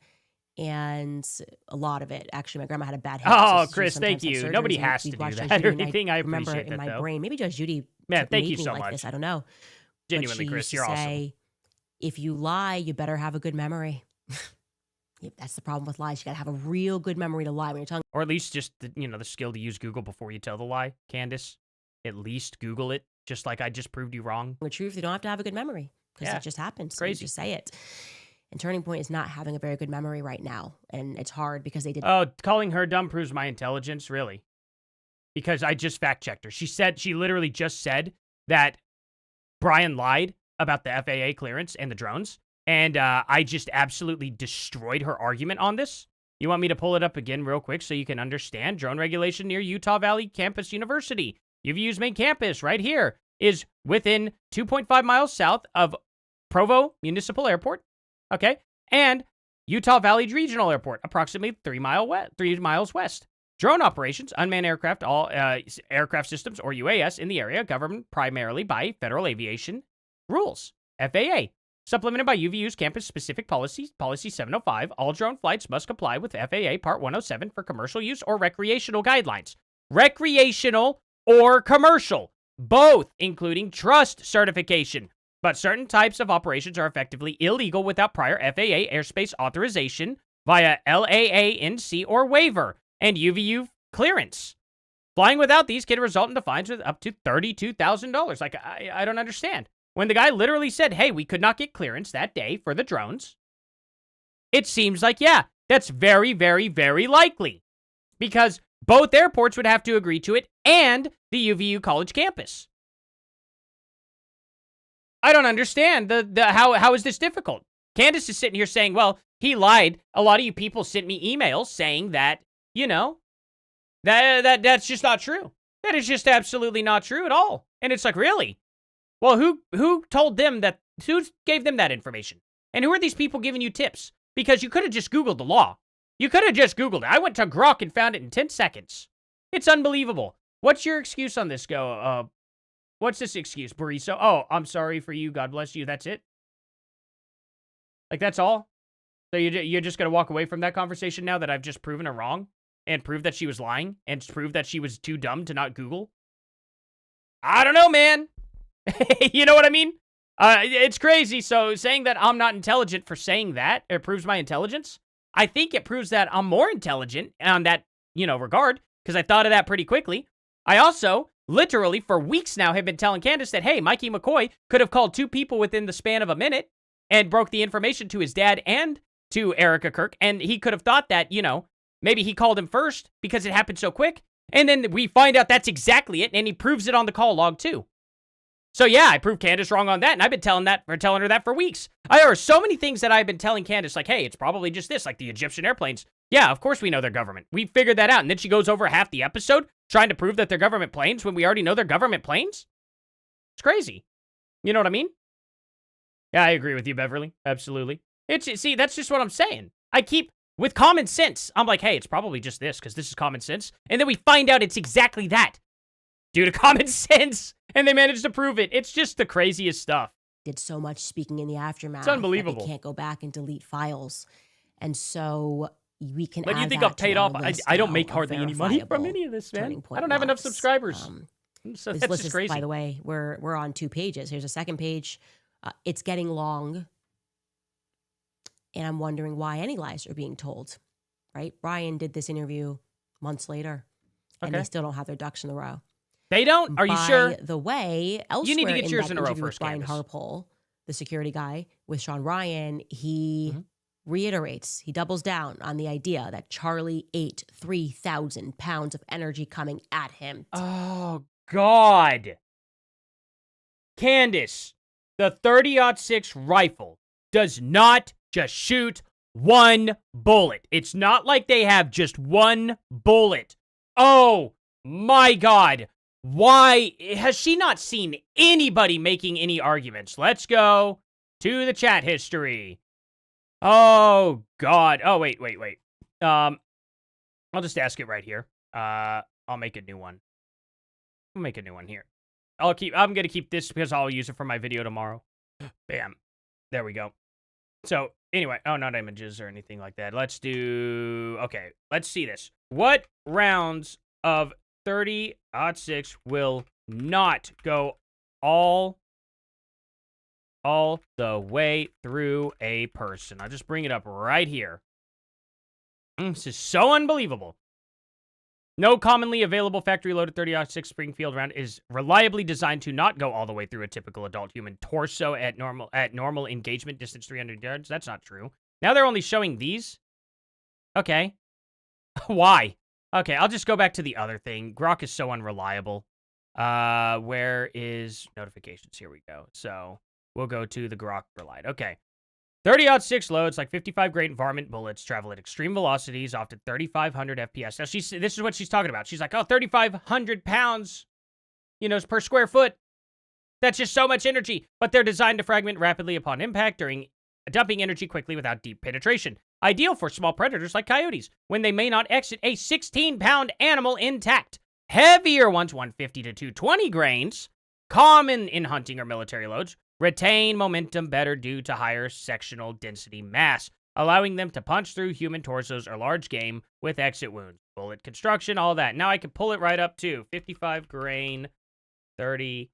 And a lot of it, actually, my grandma had a bad hip. Oh, so she Chris, thank sometimes had you. surgeries, Nobody and has we'd to watch do Judge that Judy, or and anything. I remember appreciate in that, my though. brain, maybe Judge Judy Man, thank made you me so like much. this. I don't know. But Genuinely, she Chris, used to you're awesome. say, if you lie, you better have a good memory. That's the problem with lies. You got to have a real good memory to lie when you're telling Or at least just, the skill to use Google before you tell the lie, Candace. At least Google it, just like I just proved you wrong. the truth. You don't have to have a good memory because Yeah, it just happens. crazy. You just say it. And Turning Point is not having a very good memory right now. And it's hard because they did Oh, calling her dumb proves my intelligence, really? Because I just fact-checked her. She literally just said that Brian lied about the FAA clearance and the drones, and I just absolutely destroyed her argument on this. You want me to pull it up again real quick so you can understand? Drone regulation near Utah Valley Campus University. UVU's main campus right here is within 2.5 miles south of Provo Municipal Airport, okay? And Utah Valley Regional Airport, approximately 3 miles west. Drone operations, unmanned aircraft, all aircraft systems, or UAS in the area, governed primarily by federal aviation rules, FAA. Supplemented by UVU's campus-specific policy, Policy 705, all drone flights must comply with FAA Part 107 for commercial use or recreational guidelines. Recreational or commercial, both including trust certification. But certain types of operations are effectively illegal without prior FAA airspace authorization via LAANC or waiver and UVU clearance. Flying without these can result in fines with up to $32,000. Like, I don't understand. When the guy literally said, hey, we could not get clearance that day for the drones, it seems like, yeah, that's very, very, very likely. Because both airports would have to agree to it and the UVU college campus. I don't understand how is this difficult? Candace is sitting here saying, well, he lied. A lot of you people sent me emails saying that, that's just not true. That is just absolutely not true at all. And it's like, really? Well, who told them that? Who gave them that information? And who are these people giving you tips? Because you could have just Googled the law. You could have just Googled it. I went to Grok and found it in 10 seconds. It's unbelievable. What's your excuse on this, what's this excuse, Bariso? Oh, I'm sorry for you. God bless you. That's it? Like, that's all? So you're just going to walk away from that conversation now that I've just proven her wrong? And prove that she was lying? And prove that she was too dumb to not Google? I don't know, man. You know what I mean? It's crazy. So saying that I'm not intelligent for saying that, it proves my intelligence. I think it proves that I'm more intelligent on that, regard, because I thought of that pretty quickly. I also, literally, for weeks now, have been telling Candace that, hey, Mikey McCoy could have called 2 people within the span of a minute and broke the information to his dad and to Erica Kirk, and he could have thought that, maybe he called him first because it happened so quick, and then we find out that's exactly it, and he proves it on the call log, too. So yeah, I proved Candace wrong on that, and I've been telling her that for weeks. There are so many things that I've been telling Candace, like, hey, it's probably just this, like the Egyptian airplanes. Yeah, of course we know they're government. We figured that out, and then she goes over half the episode trying to prove that they're government planes when we already know they're government planes? It's crazy. You know what I mean? Yeah, I agree with you, Beverly. Absolutely. See, that's just what I'm saying. I keep with common sense. I'm like, hey, it's probably just this because this is common sense. And then we find out it's exactly that due to common sense. And they managed to prove it. It's just the craziest stuff. Did so much speaking in the aftermath. It's unbelievable. That they can't go back and delete files. And so we can But add you think that I've paid to our off? list I don't now make of hardly any money from verifiable any of this, man. turning point I don't have enough locks. subscribers. So This that's list just is, crazy. by the way, we're on 2 pages. Here's a second page. It's getting long. And I'm wondering why any lies are being told, right? Brian did this interview months later, and Okay. they still don't have their ducks in a row. They don't? Are you sure? By the way, elsewhere You need to get in yours that in a row interview first, with Brian Candace. Harpole, the security guy, with Sean Ryan, he reiterates, he doubles down on the idea that Charlie ate 3,000 pounds of energy coming at him. Oh, God. Candace, the 30-06 rifle does not just shoot one bullet. It's not like they have just one bullet. Oh, my God. Why has she not seen anybody making any arguments? Let's go to the chat history. Oh, God. Oh, wait. I'll just ask it right here. I'll make a new one. I'll make a new one here. I'm going to keep this because I'll use it for my video tomorrow. Bam. There we go. So, anyway. Oh, not images or anything like that. Let's see this. What rounds of 30-06 will not go all the way through a person? I'll just bring it up right here. This is so unbelievable. No commonly available factory-loaded 30-06 Springfield round is reliably designed to not go all the way through a typical adult human torso at normal engagement distance 300 yards. That's not true. Now they're only showing these? Okay. Why? Okay, I'll just go back to the other thing. Grok is so unreliable. Where is notifications? Here we go. So we'll go to the Grok relied. Okay. 30-06 loads, like 55 grain varmint bullets, travel at extreme velocities, often 3,500 FPS. Now, this is what she's talking about. She's like, oh, 3,500 pounds, per square foot. That's just so much energy. But they're designed to fragment rapidly upon impact, dumping energy quickly without deep penetration. Ideal for small predators like coyotes, when they may not exit a 16-pound animal intact. Heavier ones, 150 to 220 grains, common in hunting or military loads, retain momentum better due to higher sectional density mass, allowing them to punch through human torsos or large game with exit wounds. Bullet construction, all that. Now I can pull it right up to 55 grain, 30-06.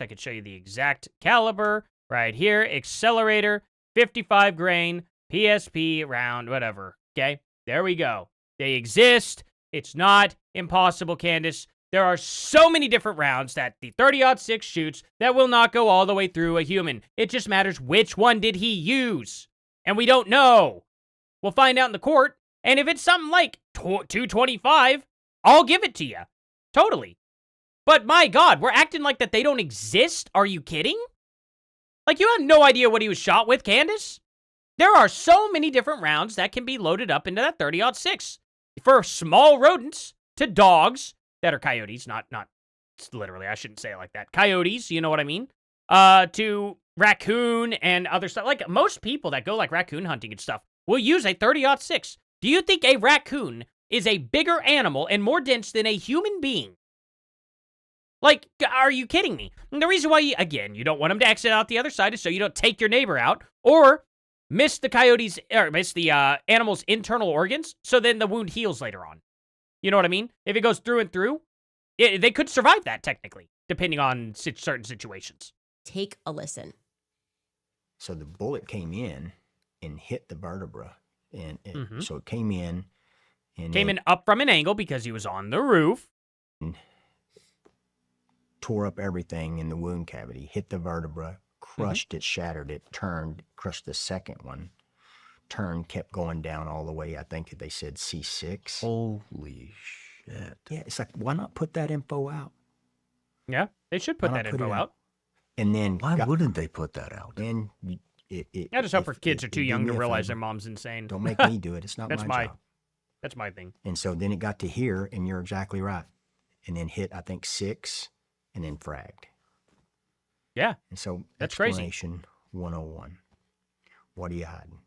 I can show you the exact caliber right here. Accelerator, 55 grain, PSP round, whatever. Okay, there we go. They exist. It's not impossible, Candace. There are so many different rounds that the 30-06 shoots that will not go all the way through a human. It just matters which one did he use. And we don't know. We'll find out in the court. And if it's something like 225, I'll give it to you. Totally. But my God, we're acting like that they don't exist? Are you kidding? Like, you have no idea what he was shot with, Candace? There are so many different rounds that can be loaded up into that 30-06. For small rodents to dogs that are coyotes, not literally, I shouldn't say it like that. Coyotes, you know what I mean? To raccoon and other stuff. Like, most people that go, like, raccoon hunting and stuff will use a 30-06. Do you think a raccoon is a bigger animal and more dense than a human being? Like, are you kidding me? And the reason why, you don't want them to exit out the other side is so you don't take your neighbor out or miss the animal's internal organs, so then the wound heals later on. You know what I mean? If it goes through and through, they could survive that, technically, depending on certain situations. Take a listen. So the bullet came in and hit the vertebra. And so it came in. And came in up from an angle because he was on the roof. Tore up everything in the wound cavity, hit the vertebra, crushed it, shattered it, turned, crushed the second one, turned, kept going down all the way. I think they said C6. Holy shit. Yeah, it's like, why not put that info out? Yeah, they should put that info out. And then Why wouldn't they put that out? Then I just hope her kids are too young to realize their mom's insane. Don't make me do it. It's not my job. That's my thing. And so then it got to here, and you're exactly right. And then hit, I think, 6, and then fragged. Yeah. And so that's crazy. Explanation 101. What are you hiding?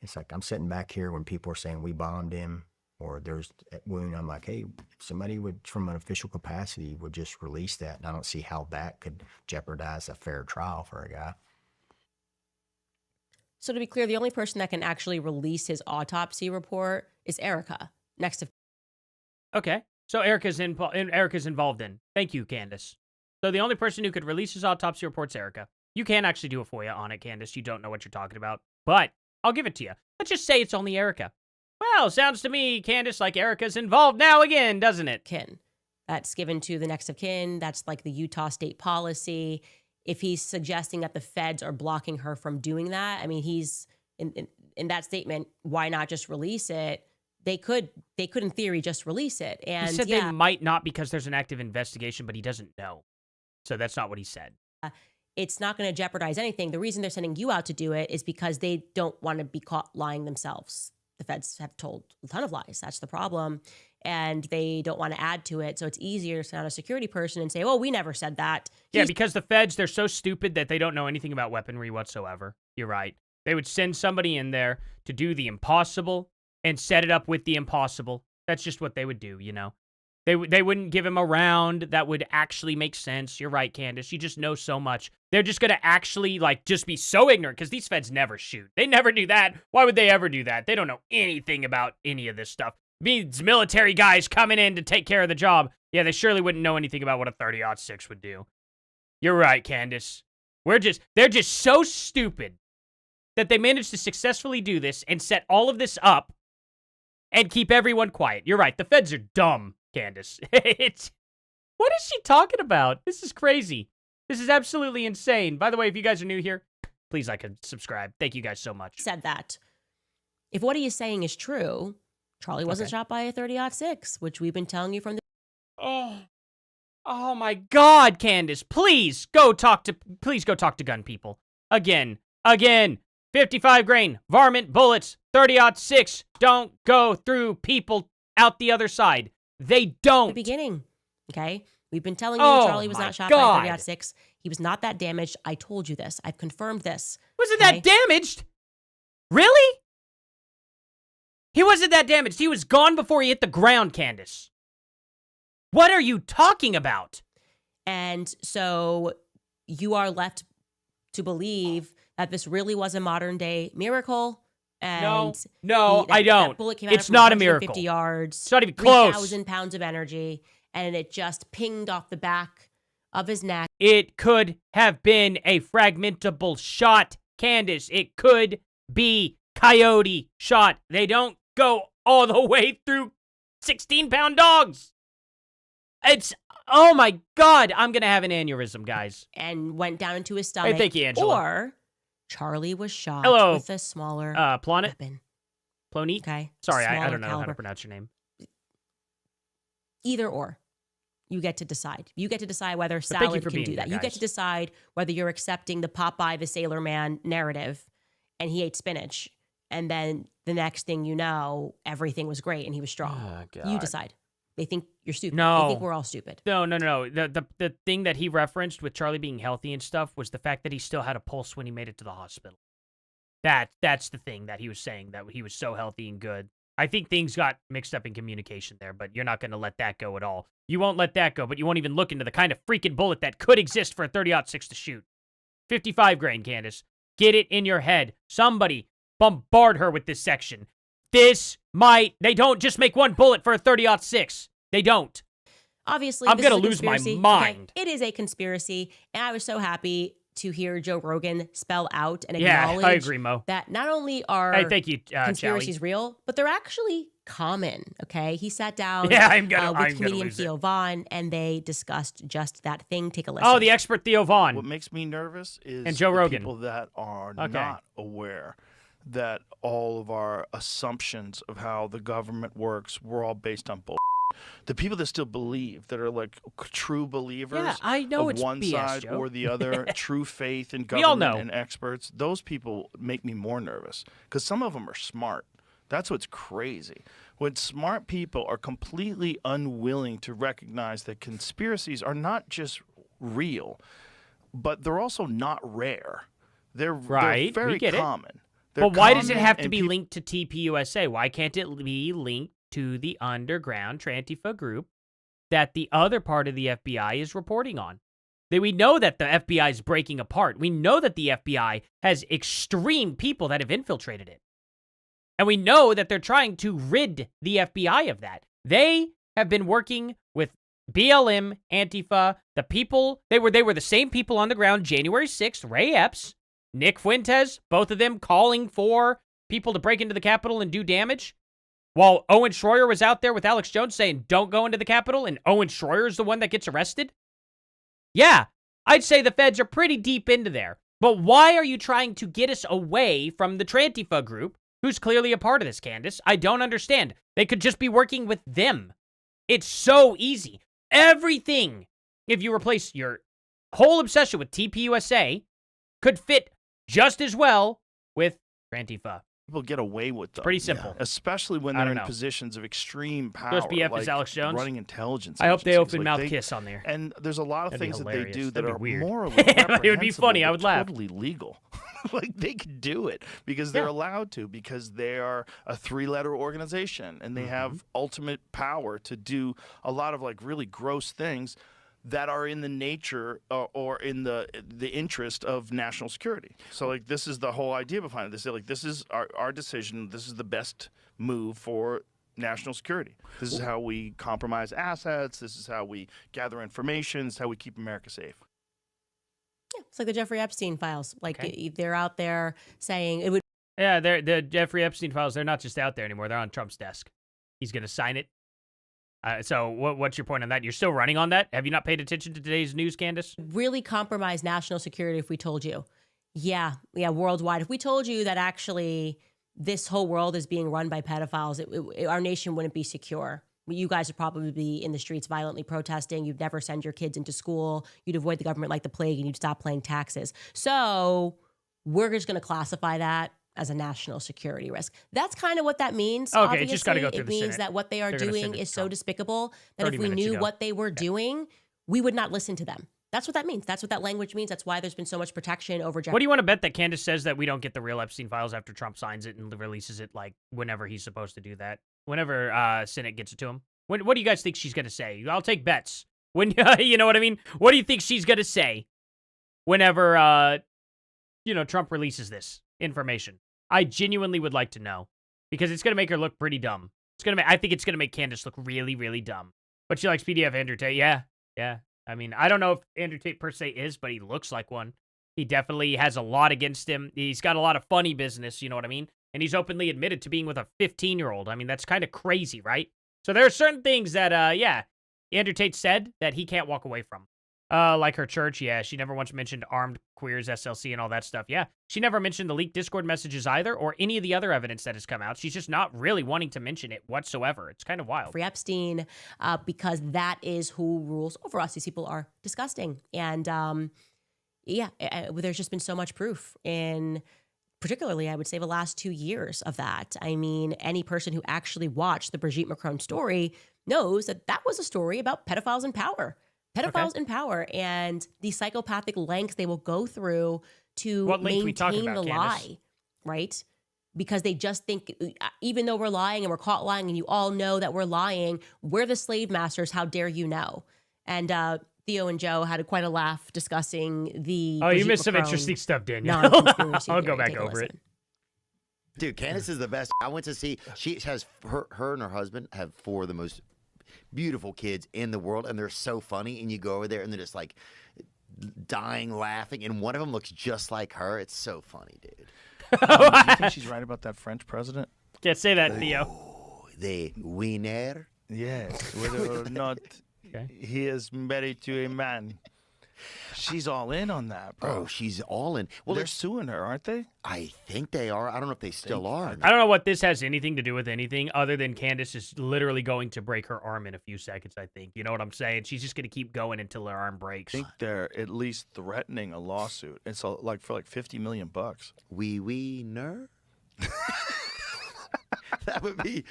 It's like I'm sitting back here when people are saying we bombed him or there's at wound. I'm like, hey, if somebody would, from an official capacity, would just release that. And I don't see how that could jeopardize a fair trial for a guy. So to be clear, the only person that can actually release his autopsy report is Erica, next to Okay. So Erica's involved in. Thank you, Candace. So the only person who could release his autopsy report's Erica. You can actually do a FOIA on it, Candace. You don't know what you're talking about. But I'll give it to you. Let's just say it's only Erica. Well, sounds to me, Candace, like Erica's involved now again, doesn't it? kin. That's given to the next of kin. That's like the Utah state policy. If he's suggesting that the feds are blocking her from doing that, I mean, he's in that statement, why not just release it? They could in theory just release it. And He said they might not because there's an active investigation, but he doesn't know. So that's not what he said. It's not going to jeopardize anything. The reason they're sending you out to do it is because they don't want to be caught lying themselves. The feds have told a ton of lies. That's the problem. And they don't want to add to it. So it's easier to send out a security person and say, oh, we never said that. Yeah, because the feds, they're so stupid that they don't know anything about weaponry whatsoever. You're right. They would send somebody in there to do the impossible and set it up with the impossible. That's just what they would do, you know? They wouldn't give him a round that would actually make sense. You're right, Candace. You just know so much. They're just going to actually, like, just be so ignorant because these feds never shoot. They never do that. Why would they ever do that? They don't know anything about any of this stuff. These military guys coming in to take care of the job. Yeah, they surely wouldn't know anything about what a 30-06 would do. You're right, Candace. They're just so stupid that they managed to successfully do this and set all of this up and keep everyone quiet. You're right. The feds are dumb, Candace. What is she talking about? This is crazy. This is absolutely insane. By the way, if you guys are new here, please like and subscribe. Thank you guys so much. Said that. If what he is saying is true, Charlie wasn't shot by a 30-06, which we've been telling you from the... Oh my God, Candace, please go talk to gun people. Again. 55 grain, varmint bullets, 30-06 don't go through people out the other side. They don't. The beginning, okay? We've been telling you Charlie was not shot by a 30-06. He was not that damaged. I told you this. I've confirmed this. Wasn't that damaged? Really? He wasn't that damaged. He was gone before he hit the ground, Candace. What are you talking about? And so you are left to believe that this really was a modern day miracle. And I don't. That bullet came it's out not a 150 miracle. yards. It's not even close. 3,000 pounds of energy, and it just pinged off the back of his neck. It could have been a fragmentable shot, Candace. It could be coyote shot. They don't go all the way through 16-pound dogs. Oh my God, I'm going to have an aneurysm, guys. And went down into his stomach. Hey, thank you, Angela. Or Charlie was shot with a smaller weapon. Plonit? Okay. Sorry, I don't know how to pronounce your name. Either or. You get to decide. You get to decide whether salad can do that. You get to decide whether you're accepting the Popeye the Sailor Man narrative and he ate spinach. And then the next thing you know, everything was great and he was strong. Oh, God. You decide. They think you're stupid. No. They think we're all stupid. No. The thing that he referenced with Charlie being healthy and stuff was the fact that he still had a pulse when he made it to the hospital. That's the thing that he was saying, that he was so healthy and good. I think things got mixed up in communication there, but you're not going to let that go at all. You won't let that go, but you won't even look into the kind of freaking bullet that could exist for a 30-06 to shoot. 55 grain, Candace. Get it in your head. Somebody bombard her with this section. They don't just make one bullet for a 30-06. They don't. Obviously, I'm going to lose my mind. Okay? It is a conspiracy, and I was so happy to hear Joe Rogan spell out and acknowledge I agree, Mo. that not only are thank you, conspiracies real, but they're actually common, okay? He sat down with comedian Theo Vaughn, and they discussed just that thing. Take a listen. Oh, the expert Theo Vaughn. What makes me nervous is and Joe Rogan. People that are not aware that all of our assumptions of how the government works were all based on bull. The people that still believe, that are like true believers I know of it's one BS, side Joe. or the other, true faith in We all government know. and experts, those people make me more nervous because some of them are smart. That's what's crazy. When smart people are completely unwilling to recognize that conspiracies are not just real, but they're also not rare. They're very we get common. They're But why does it common have to and be peop- linked to TPUSA? Why can't it be linked to the underground Trantifa group that the other part of the FBI is reporting on? We know that the FBI is breaking apart. We know that the FBI has extreme people that have infiltrated it. And we know that they're trying to rid the FBI of that. They have been working with BLM, Antifa, the people, they were the same people on the ground January 6th, Ray Epps, Nick Fuentes, both of them calling for people to break into the Capitol and do damage. While Owen Schroyer was out there with Alex Jones saying, don't go into the Capitol, and Owen Schroyer is the one that gets arrested. Yeah, I'd say the feds are pretty deep into there. But why are you trying to get us away from the Trantifa group, who's clearly a part of this, Candace? I don't understand. They could just be working with them. It's so easy. Everything, if you replace your whole obsession with TPUSA, could fit just as well with Trantifa. People get away with them. Pretty simple. Especially when I they're don't in know. positions of extreme power. Yours BF like is Alex Jones? running intelligence I hope they agencies. open Like, mouth kiss on there. And there's a lot of That'd be things that they hilarious. do that That'd be are weird. morally It would be funny. I would reprehensible, laugh. but totally legal. Like they could do it because they're allowed to, because they are a 3-letter organization and they have ultimate power to do a lot of like really gross things that are in the nature or in the interest of national security. So like this is the whole idea behind it. They say like this is our decision. This is the best move for national security. This is how we compromise assets. This is how we gather information. This is how we keep America safe. Yeah, it's like the Jeffrey Epstein files. Like they're out there saying it would. Yeah, the Jeffrey Epstein files, they're not just out there anymore. They're on Trump's desk. He's going to sign it. So what's your point on that? You're still running on that? Have you not paid attention to today's news, Candace? Really compromise national security if we told you. Yeah, worldwide. If we told you that actually this whole world is being run by pedophiles, our nation wouldn't be secure. You guys would probably be in the streets violently protesting. You'd never send your kids into school. You'd avoid the government like the plague, and you'd stop paying taxes. So we're just going to classify that as a national security risk. That's kind of what that means. Okay, obviously. it just got to go through it the means Senate. that what they are They're gonna doing send it is to so Trump. despicable that 30 if we minutes knew ago. what they were doing, we would not listen to them. That's what that means. That's what that language means. That's why there's been so much protection over Jeff. What do you want to bet that Candace says that we don't get the real Epstein files after Trump signs it and releases it, like whenever he's supposed to do that? Whenever Senate gets it to him? What do you guys think she's going to say? I'll take bets. When you know what I mean? What do you think she's going to say whenever Trump releases this information? I genuinely would like to know, because it's going to make her look pretty dumb. I think it's going to make Candace look really, really dumb. But she likes PDF Andrew Tate. Yeah. I mean, I don't know if Andrew Tate per se is, but he looks like one. He definitely has a lot against him. He's got a lot of funny business, you know what I mean? And he's openly admitted to being with a 15-year-old. I mean, that's kind of crazy, right? So there are certain things that, Andrew Tate said that he can't walk away from. Like her church, yeah. She never once mentioned armed queers, SLC, and all that stuff. Yeah. She never mentioned the leaked Discord messages either, or any of the other evidence that has come out. She's just not really wanting to mention it whatsoever. It's kind of wild. Free Epstein, because that is who rules over us. These people are disgusting. And there's just been so much proof in, particularly, I would say, the last 2 years of that. I mean, any person who actually watched the Brigitte Macron story knows that that was a story about pedophiles in power. Pedophiles in power, and the psychopathic lengths they will go through to maintain the lie, right? Because they just think, even though we're lying and we're caught lying and you all know that we're lying, we're the slave masters, how dare you know? And Theo and Joe had quite a laugh discussing the you missed some interesting stuff, Daniel. I'll go back over it. Dude, Candace is the best. I went to see, she has, her and her husband have 4 of the most beautiful kids in the world, and they're so funny, and you go over there and they're just like dying laughing, and one of them looks just like her. It's so funny, dude. Do you think she's right about that French president? Can't say that, Theo. The winner. Yes, whether or not he is married to a man. She's all in on that, bro. Oh, she's all in. Well, they're suing her, aren't they? I think they are. I don't know if they still are. I don't know what this has anything to do with anything other than Candace is literally going to break her arm in a few seconds, I think. You know what I'm saying? She's just going to keep going until her arm breaks. I think they're at least threatening a lawsuit. It's like for like $50 million. Winner? That would be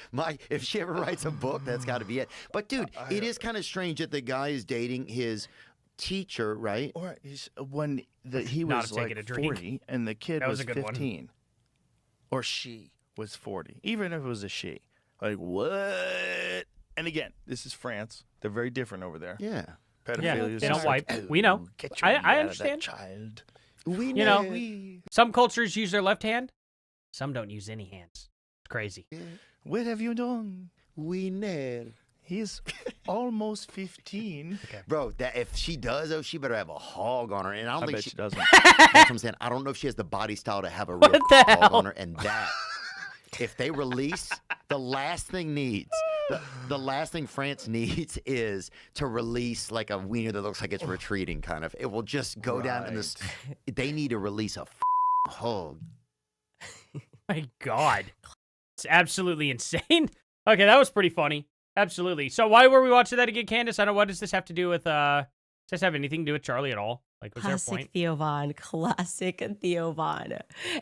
if she ever writes a book, that's got to be it. But dude, it is kind of strange that the guy is dating his teacher, right? Or he was like 40 and the kid was a good 15. or she was 40, even if it was a she. Like, what? And again, this is France. They're very different over there. Yeah. Pedophilia is they don't just like, wipe. We know. Get your I weed out of understand. that child. We You know. know, some cultures use their left hand. Some don't use any hands. It's crazy. What have you done? We know. He's almost 15. Bro, that if she does, though, she better have a hog on her. And I don't I think bet she doesn't. That's what I'm saying. I don't know if she has the body style to have a real the hog hell? on her. And that, if they release, the last thing France needs is to release like a wiener that looks like it's retreating, kind of. It will just go down in this. They need to release a hog. My God. It's absolutely insane. Okay, that was pretty funny. Absolutely. So why were we watching that again, Candace? I don't know. What does this have to do with, does this have anything to do with Charlie at all? Like, was there a Classic point? Theo Von. Classic Theo Von.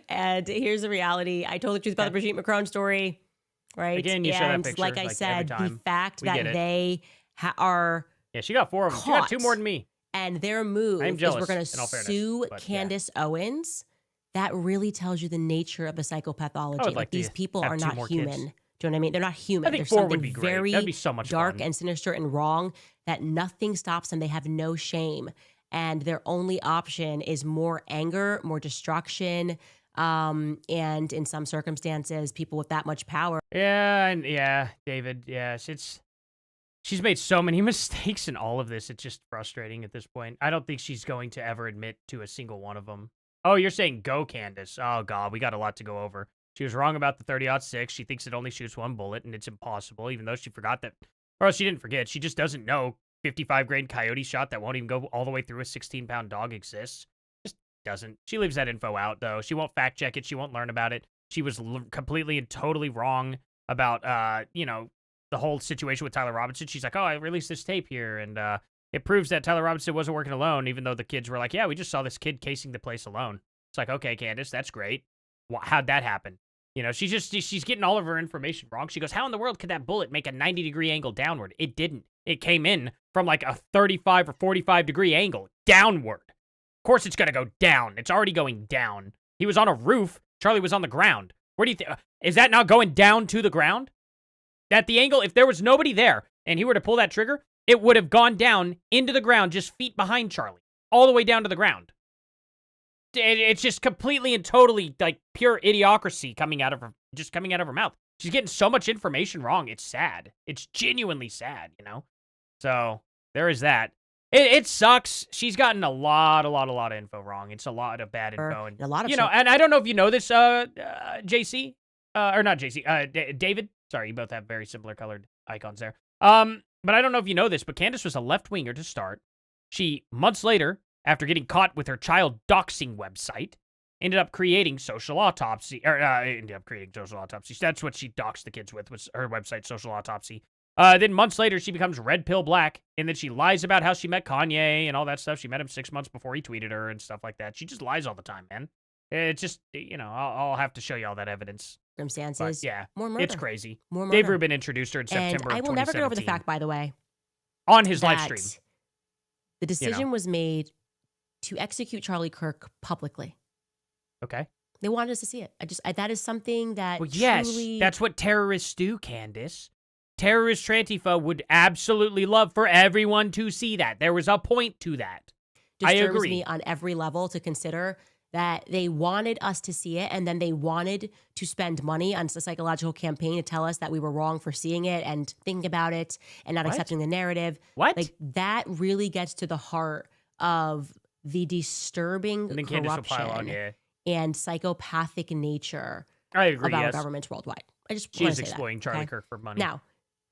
And here's the reality. I told the truth about the Brigitte Macron story, right? Again, you show that and picture, like I like, every said, the time. fact We get that it. they are Yeah, she got 4 of them. She got 2 Caught. more than me. and their move I am is jealous, we're going to in all fairness, sue but yeah. Candace Owens. That really tells you the nature of the psychopathology. I would like to these people have are 2 not more human. kids. Do you know what I mean? They're not human. I think There's 4 something would be great. very That'd be so much dark fun. and sinister and wrong that nothing stops them. They have no shame. And their only option is more anger, more destruction, and in some circumstances, people with that much power. Yeah, David. Yes, she's made so many mistakes in all of this. It's just frustrating at this point. I don't think she's going to ever admit to a single one of them. Oh, you're saying go, Candace. Oh, God, we got a lot to go over. She was wrong about the 30-06. She thinks it only shoots 1 bullet, and it's impossible, even though she forgot that. Or she didn't forget. She just doesn't know 55-grain coyote shot that won't even go all the way through a 16-pound dog exists. Just doesn't. She leaves that info out, though. She won't fact-check it. She won't learn about it. She was completely and totally wrong about, the whole situation with Tyler Robinson. She's like, oh, I released this tape here, and it proves that Tyler Robinson wasn't working alone, even though the kids were like, yeah, we just saw this kid casing the place alone. It's like, okay, Candace, that's great. How'd that happen? You know, she's getting all of her information wrong. She goes, how in the world could that bullet make a 90-degree angle downward? It didn't. It came in from like a 35 or 45-degree angle downward. Of course it's going to go down. It's already going down. He was on a roof. Charlie was on the ground. Where do you think? Is that not going down to the ground? At the angle, if there was nobody there and he were to pull that trigger, it would have gone down into the ground just feet behind Charlie, all the way down to the ground. It's just completely and totally like pure idiocracy coming out of her mouth. She's getting so much information wrong. It's sad. It's genuinely sad, you know? So there is that. It sucks. She's gotten a lot of info wrong. It's a lot of bad info. And a lot of you know, shit. and I don't know if you know this, JC, or not JC, David. Sorry, you both have very similar colored icons there. But I don't know if you know this, but Candace was a left-winger to start. She, months later, after getting caught with her child doxing website, ended up creating Social Autopsy. That's what she doxed the kids with, was her website, Social Autopsy. Then months later, she becomes Red Pill Black, and then she lies about how she met Kanye and all that stuff. She met him 6 months before he tweeted her and stuff like that. She just lies all the time, man. It's just, I'll have to show you all that evidence. Circumstances. But yeah, More murder. it's crazy. More murder. Dave Rubin introduced her in September And I of will never get over the 2017 fact, by the way, on his live that stream. the decision was made to execute Charlie Kirk publicly. Okay. They wanted us to see it. That is something that Well, yes, truly... that's what terrorists do, Candace. Terrorist Trantifa would absolutely love for everyone to see that. There was a point to that. I disturbs agree. me on every level to consider that they wanted us to see it, and then they wanted to spend money on a psychological campaign to tell us that we were wrong for seeing it and thinking about it and not What? accepting the narrative. What? Like, that really gets to the heart of the disturbing And then Candace will pile on, corruption yeah. and psychopathic nature I agree, of our yes. governments worldwide. I just She want is to say exploiting that, Charlie okay? Kirk for money. Now,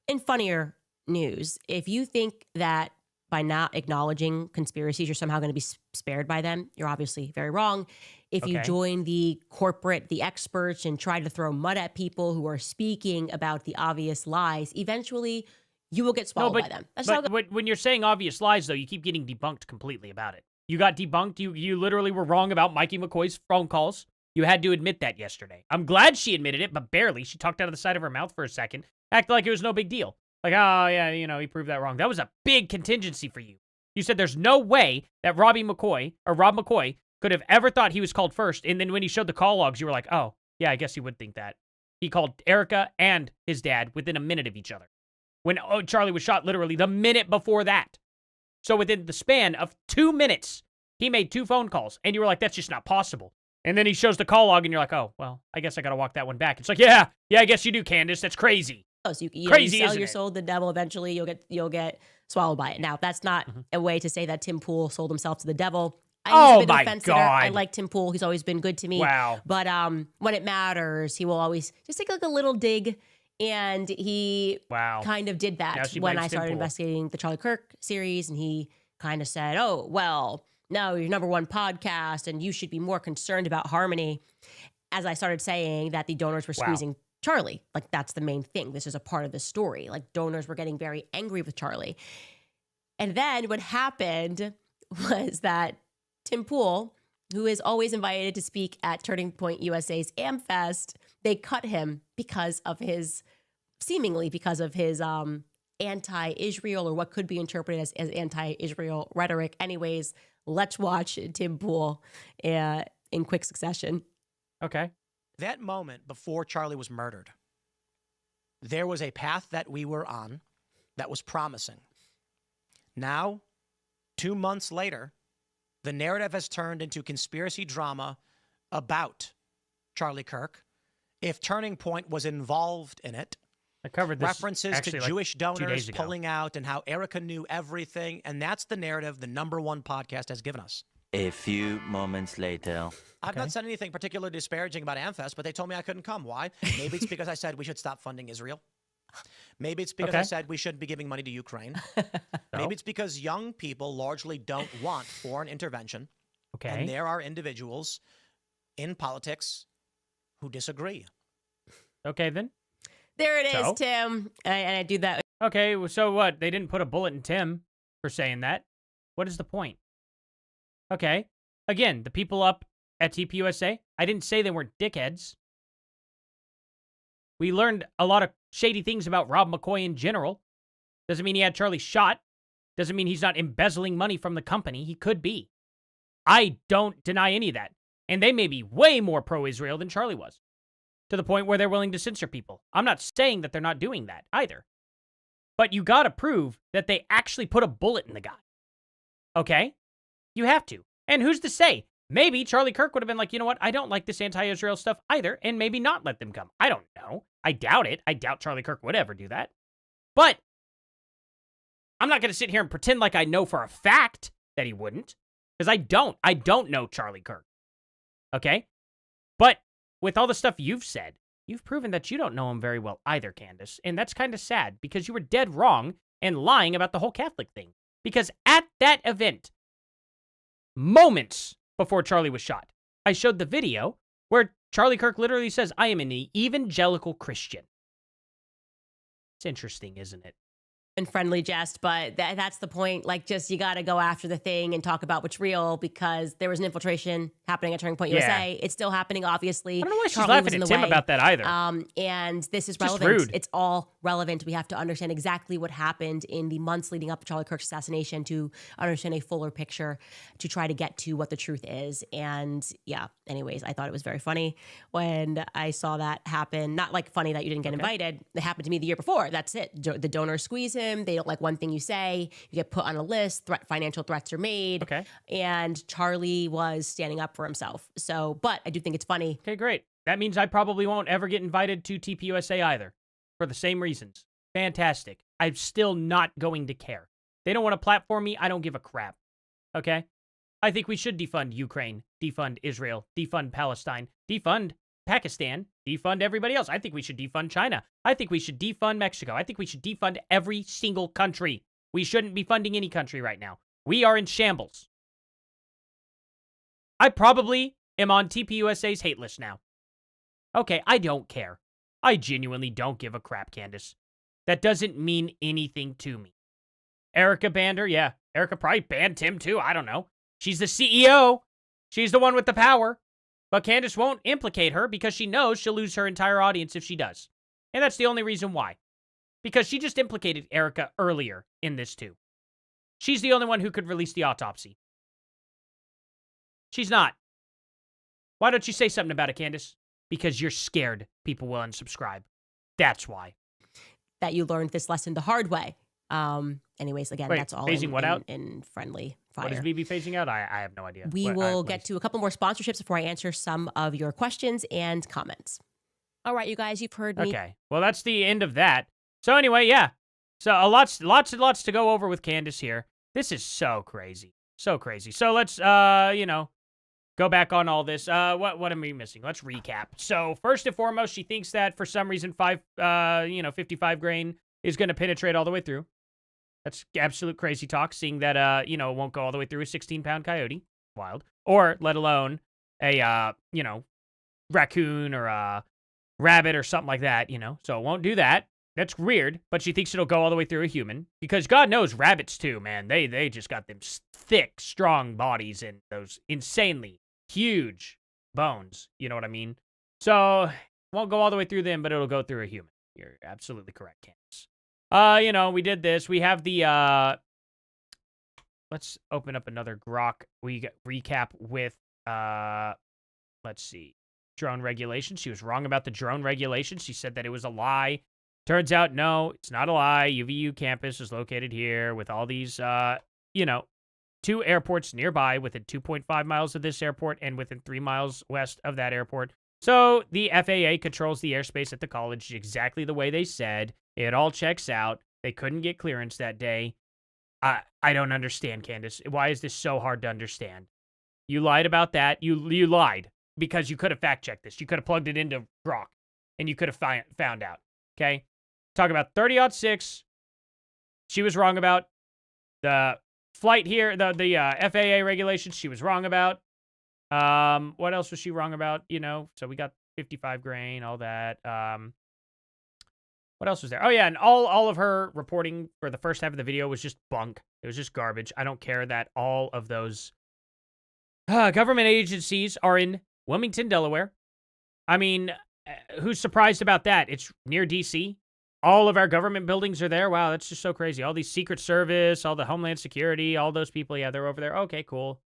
in funnier news, if you think that by not acknowledging conspiracies, you're somehow going to be spared by them, you're obviously very wrong. If you Okay. join the corporate, the experts, and try to throw mud at people who are speaking about the obvious lies, eventually you will get swallowed by them. That's how it goes. when you're saying obvious lies, though, you keep getting debunked completely about it. You got debunked. You literally were wrong about Mikey McCoy's phone calls. You had to admit that yesterday. I'm glad she admitted it, but barely. She talked out of the side of her mouth for a second, acted like it was no big deal. Like, oh, yeah, he proved that wrong. That was a big contingency for you. You said there's no way that Rob McCoy could have ever thought he was called first, and then when he showed the call logs, you were like, oh, Yeah, I guess you would think that. He called Erica and his dad within a minute of each other. When Charlie was shot, literally the minute before that. So within the span of 2 minutes, he made 2 phone calls. And you were like, that's just not possible. And then he shows the call log, and you're like, oh, well, I guess I got to walk that one back. It's like, yeah, I guess you do, Candace. That's crazy. Oh, so you Crazy, sell isn't your it? soul to the devil. Eventually, you'll get swallowed by it. Now, that's not a way to say that Tim Pool sold himself to the devil. Oh, He's a bit of my a fence sitter. God. I like Tim Pool. He's always been good to me. Wow. But when it matters, he will always just take like a little dig. And he Wow. kind of did Now that she when blames I Tim started Pool. investigating the Charlie Kirk series. And he kind of said, oh, well, no, you're #1 podcast, and you should be more concerned about harmony. As I started saying that the donors were Wow. squeezing Charlie. Like, that's the main thing. This is a part of the story. Like, donors were getting very angry with Charlie. And then what happened was that Tim Pool, who is always invited to speak at Turning Point USA's AmFest, they cut him because of his anti-Israel, or what could be interpreted as anti-Israel rhetoric. Anyways, let's watch Tim Pool in quick succession. Okay. That moment before Charlie was murdered, there was a path that we were on that was promising. Now, 2 months later, the narrative has turned into conspiracy drama about Charlie Kirk. If Turning Point was involved in it, I covered this references to actually, like, Jewish 2 donors days ago. pulling out and how Erica knew everything. And that's the narrative the #1 podcast has given us. A few moments later. I've not said anything particularly disparaging about AmFest, but they told me I couldn't come. Why? Maybe it's because I said we should stop funding Israel. Maybe it's because I said we shouldn't be giving money to Ukraine. Maybe it's because young people largely don't want foreign intervention. Okay. And there are individuals in politics who disagree. Okay, then. There it is, So? Tim. And I do that. Okay, so what? They didn't put a bullet in Tim for saying that. What is the point? Okay. Again, the people up at TPUSA, I didn't say they weren't dickheads. We learned a lot of shady things about Rob McCoy in general. Doesn't mean he had Charlie shot. Doesn't mean he's not embezzling money from the company. He could be. I don't deny any of that. And they may be way more pro-Israel than Charlie was, to the point where they're willing to censor people. I'm not saying that they're not doing that either. But you got to prove that they actually put a bullet in the guy. Okay? You have to. And who's to say? Maybe Charlie Kirk would have been like, you know what? I don't like this anti-Israel stuff either, and maybe not let them come. I don't know. I doubt it. I doubt Charlie Kirk would ever do that. But I'm not going to sit here and pretend like I know for a fact that he wouldn't, because I don't. I don't know Charlie Kirk. Okay? But with all the stuff you've said, you've proven that you don't know him very well either, Candace. And that's kind of sad, because you were dead wrong and lying about the whole Catholic thing. Because at that event, moments before Charlie was shot, I showed the video where Charlie Kirk literally says, I am an evangelical Christian. It's interesting, isn't it? And friendly jest, but that's the point. Like, just you got to go after the thing and talk about what's real, because there was an infiltration happening at Turning Point USA. It's still happening, obviously. I don't know why she's Charlie was laughing in at the Tim way. about that either. And this is Just relevant. rude. It's all relevant. We have to understand exactly what happened in the months leading up to Charlie Kirk's assassination to understand a fuller picture, to try to get to what the truth is. And yeah, anyways, I thought it was very funny when I saw that happen. Not like funny that you didn't get invited. It happened to me the year before. That's it. The donors squeeze him. They don't like one thing you say. You get put on a list. Financial threats are made. Okay. And Charlie was standing up for himself. So, but I do think it's funny. Okay, great. That means I probably won't ever get invited to TPUSA either, for the same reasons. Fantastic. I'm still not going to care. They don't want to platform me. I don't give a crap. Okay? I think we should defund Ukraine, defund Israel, defund Palestine, defund Pakistan, defund everybody else. I think we should defund China. I think we should defund Mexico. I think we should defund every single country. We shouldn't be funding any country right now. We are in shambles. I probably am on TPUSA's hate list now. Okay, I don't care. I genuinely don't give a crap, Candace. That doesn't mean anything to me. Erica banned her? Yeah. Erica probably banned Tim too. I don't know. She's the CEO. She's the one with the power. But Candace won't implicate her because she knows she'll lose her entire audience if she does. And that's the only reason why. Because she just implicated Erica earlier in this too. She's the only one who could release the autopsy. She's not. Why don't you say something about it, Candace? because you're scared people will unsubscribe. That's why. That you learned this lesson the hard way. Anyways, again, Wait, that's all phasing what out? in friendly fire. What is BB phasing out? I have no idea. We will get to a couple more sponsorships before I answer some of your questions and comments. All right, you guys, you've heard me. Okay. Well, that's the end of that. So anyway, yeah. So lots and lots to go over with Candace here. This is so crazy. So crazy. So let's, go back on all this. What am I missing? Let's recap. So first and foremost, she thinks that for some reason 55 grain is going to penetrate all the way through. That's absolute crazy talk, seeing that, it won't go all the way through a 16-pound coyote. Wild. Or let alone a, raccoon or a rabbit or something like that, So it won't do that. That's weird, but she thinks it'll go all the way through a human. Because God knows rabbits, too, man. They just got them thick, strong bodies and those insanely huge bones. You know what I mean? So it won't go all the way through them, but it'll go through a human. You're absolutely correct, Candace. We did this. We have the, let's open up another Grok. We got recap with, let's see, drone regulations. She was wrong about the drone regulations. She said that it was a lie. Turns out, no, it's not a lie. UVU campus is located here with all these, 2 airports nearby within 2.5 miles of this airport and within 3 miles west of that airport. So the FAA controls the airspace at the college exactly the way they said. It all checks out. They couldn't get clearance that day. I don't understand, Candace. Why is this so hard to understand? You lied about that. You lied because you could have fact-checked this. You could have plugged it into Grok, and you could have found out, okay? Talk about 30-06. She was wrong about the flight here, the FAA regulations. She was wrong about. What else was she wrong about? So we got 55 grain, all that. What else was there? Oh, yeah, and all of her reporting for the first half of the video was just bunk. It was just garbage. I don't care that all of those government agencies are in Wilmington, Delaware. I mean, who's surprised about that? It's near D.C. All of our government buildings are there. Wow, that's just so crazy. All these Secret Service, all the Homeland Security, all those people, yeah, they're over there. Okay, cool.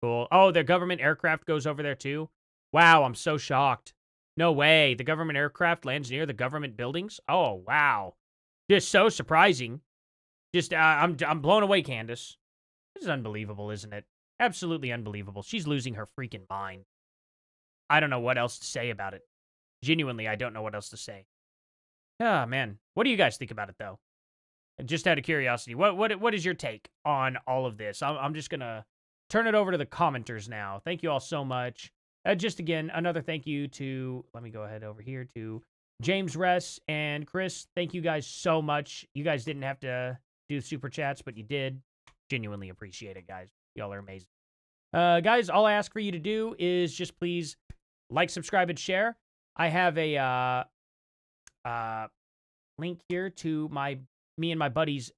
Oh, their government aircraft goes over there too? Wow, I'm so shocked. No way. The government aircraft lands near the government buildings? Oh, wow. Just so surprising. Just, I'm blown away, Candace. This is unbelievable, isn't it? Absolutely unbelievable. She's losing her freaking mind. I don't know what else to say about it. Genuinely, I don't know what else to say. Ah, man. What do you guys think about it, though? Just out of curiosity, what is your take on all of this? I'm just going to turn it over to the commenters now. Thank you all so much. Just again, another thank you to, let me go ahead over here to James Ress and Chris. Thank you guys so much. You guys didn't have to do super chats, but you did. Genuinely appreciate it, guys. Y'all are amazing. Guys, all I ask for you to do is just please like, subscribe, and share. I have a link here to me and my buddy's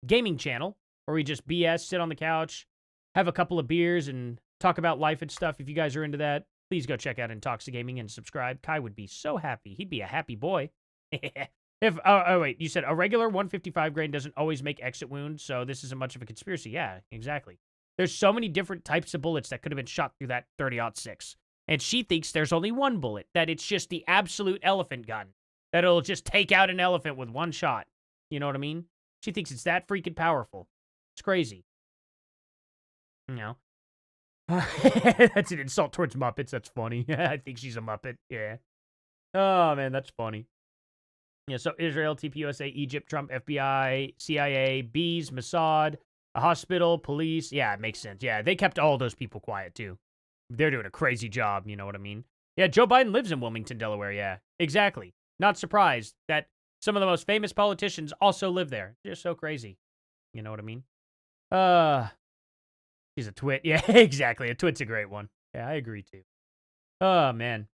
gaming channel where we just BS, sit on the couch, have a couple of beers, and talk about life and stuff. If you guys are into that, please go check out Intoxic Gaming and subscribe. Kai would be so happy. He'd be a happy boy. Wait, you said a regular 155 grain doesn't always make exit wounds, so this isn't much of a conspiracy. Yeah, exactly. There's so many different types of bullets that could have been shot through that 30-06. And she thinks there's only one bullet, that it's just the absolute elephant gun, that it'll just take out an elephant with one shot. You know what I mean? She thinks it's that freaking powerful. It's crazy. That's an insult towards Muppets. That's funny. I think she's a Muppet. Yeah. Oh, man, that's funny. Yeah, so Israel, TPUSA, Egypt, Trump, FBI, CIA, bees, Mossad, a hospital, police. Yeah, it makes sense. Yeah, they kept all those people quiet, too. They're doing a crazy job, you know what I mean? Yeah, Joe Biden lives in Wilmington, Delaware, yeah. Exactly. Not surprised that some of the most famous politicians also live there. They're so crazy. You know what I mean? She's a twit. Yeah, exactly. A twit's a great one. Yeah, I agree, too. Oh, man.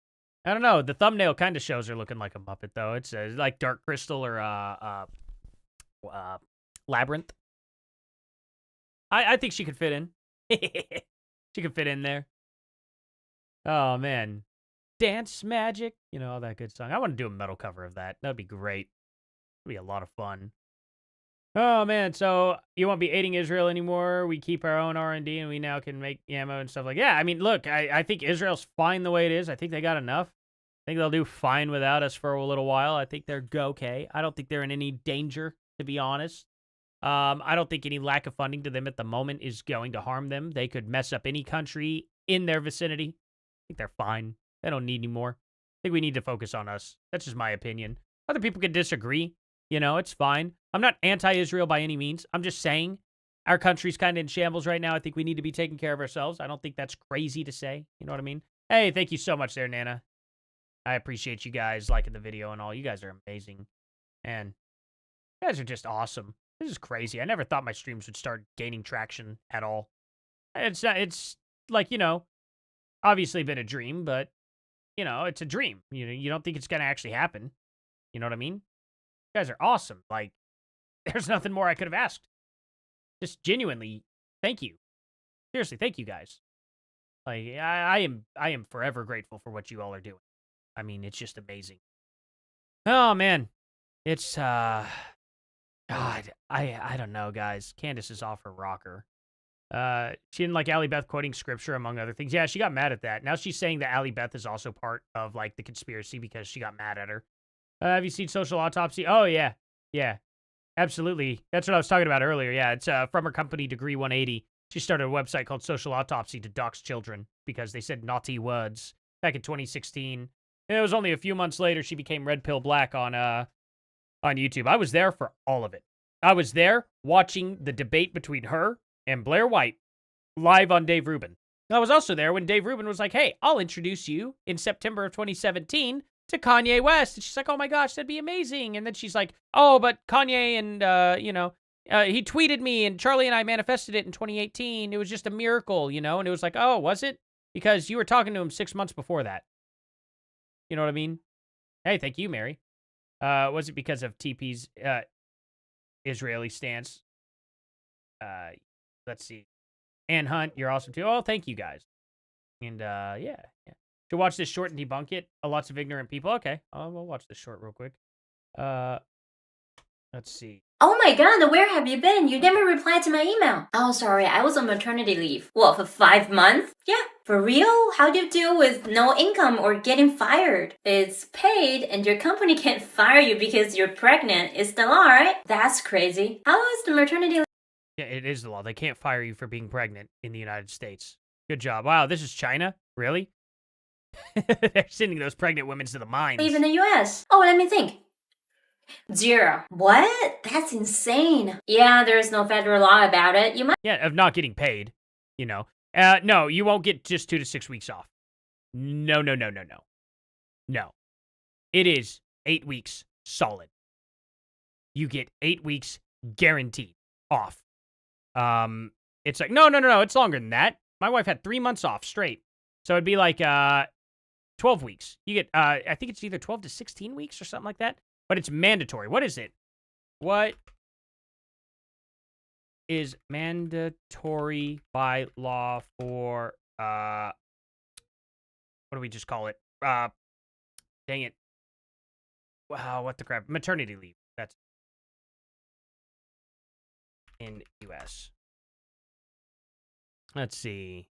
I don't know. The thumbnail kind of shows her looking like a Muppet, though. It's like Dark Crystal or Labyrinth. I think she could fit in. She could fit in there. Oh, man. Dance Magic. You know, all that good song. I want to do a metal cover of that. That'd be great. It'd be a lot of fun. Oh man, so you won't be aiding Israel anymore. We keep our own R&D, and we now can make ammo and stuff like. Yeah, I mean, look, I think Israel's fine the way it is. I think they got enough. I think they'll do fine without us for a little while. I think they're okay. I don't think they're in any danger, to be honest. I don't think any lack of funding to them at the moment is going to harm them. They could mess up any country in their vicinity. I think they're fine. They don't need any more. I think we need to focus on us. That's just my opinion. Other people can disagree. You know, it's fine. I'm not anti-Israel by any means. I'm just saying our country's kind of in shambles right now. I think we need to be taking care of ourselves. I don't think that's crazy to say. You know what I mean? Hey, thank you so much there, Nana. I appreciate you guys liking the video and all. You guys are amazing. And you guys are just awesome. This is crazy. I never thought my streams would start gaining traction at all. It's like, you know, obviously been a dream, but, you know, it's a dream. You don't think it's going to actually happen. You know what I mean? You guys are awesome. Like, there's nothing more I could have asked. Just genuinely, thank you. Seriously, thank you guys. Like, I am forever grateful for what you all are doing. I mean, it's just amazing. Oh man. It's God, I don't know, guys. Candace is off her rocker. She didn't like Allie Beth quoting scripture, among other things. Yeah, she got mad at that. Now she's saying that Allie Beth is also part of, like, the conspiracy because she got mad at her. Have you seen Social Autopsy? Oh, yeah. Yeah. Absolutely. That's what I was talking about earlier. Yeah, it's from her company, Degree 180. She started a website called Social Autopsy to dox children because they said naughty words back in 2016. And it was only a few months later she became Red Pill Black on YouTube. I was there for all of it. I was there watching the debate between her and Blair White live on Dave Rubin. I was also there when Dave Rubin was like, hey, I'll introduce you in September of 2017 to Kanye West. And she's like, oh my gosh, that'd be amazing. And then she's like, oh, but Kanye and, he tweeted me and Charlie and I manifested it in 2018. It was just a miracle, you know? And it was like, oh, was it? Because you were talking to him 6 months before that. You know what I mean? Hey, thank you, Mary. Was it because of TP's Israeli stance? Let's see. Ann Hunt, you're awesome too. Oh, thank you guys. And yeah. To watch this short and debunk it, lots of ignorant people. Okay, we'll watch this short real quick. Let's see. Oh my god, where have you been? You never replied to my email. Oh, sorry, I was on maternity leave. What, for 5 months? Yeah, for real? How do you deal with no income or getting fired? It's paid and your company can't fire you because you're pregnant. It's the law, right? That's crazy. How is the maternity leave? Yeah, it is the law. They can't fire you for being pregnant in the United States. Good job. Wow, this is China? Really? They're sending those pregnant women to the mines. Leave in the US. Oh, let me think. 0. What? That's insane. Yeah, there's no federal law about it. You might. Yeah, of not getting paid, you know. No, you won't get just 2 to 6 weeks off. No. No. It is 8 weeks solid. You get 8 weeks guaranteed off. It's like, no. It's longer than that. My wife had 3 months off straight. So it'd be like 12 weeks. You get, I think it's either 12 to 16 weeks or something like that. But it's mandatory. What is it? What is mandatory by law for, what do we just call it? Dang it. Wow, what the crap? Maternity leave. That's in U.S. Let's see.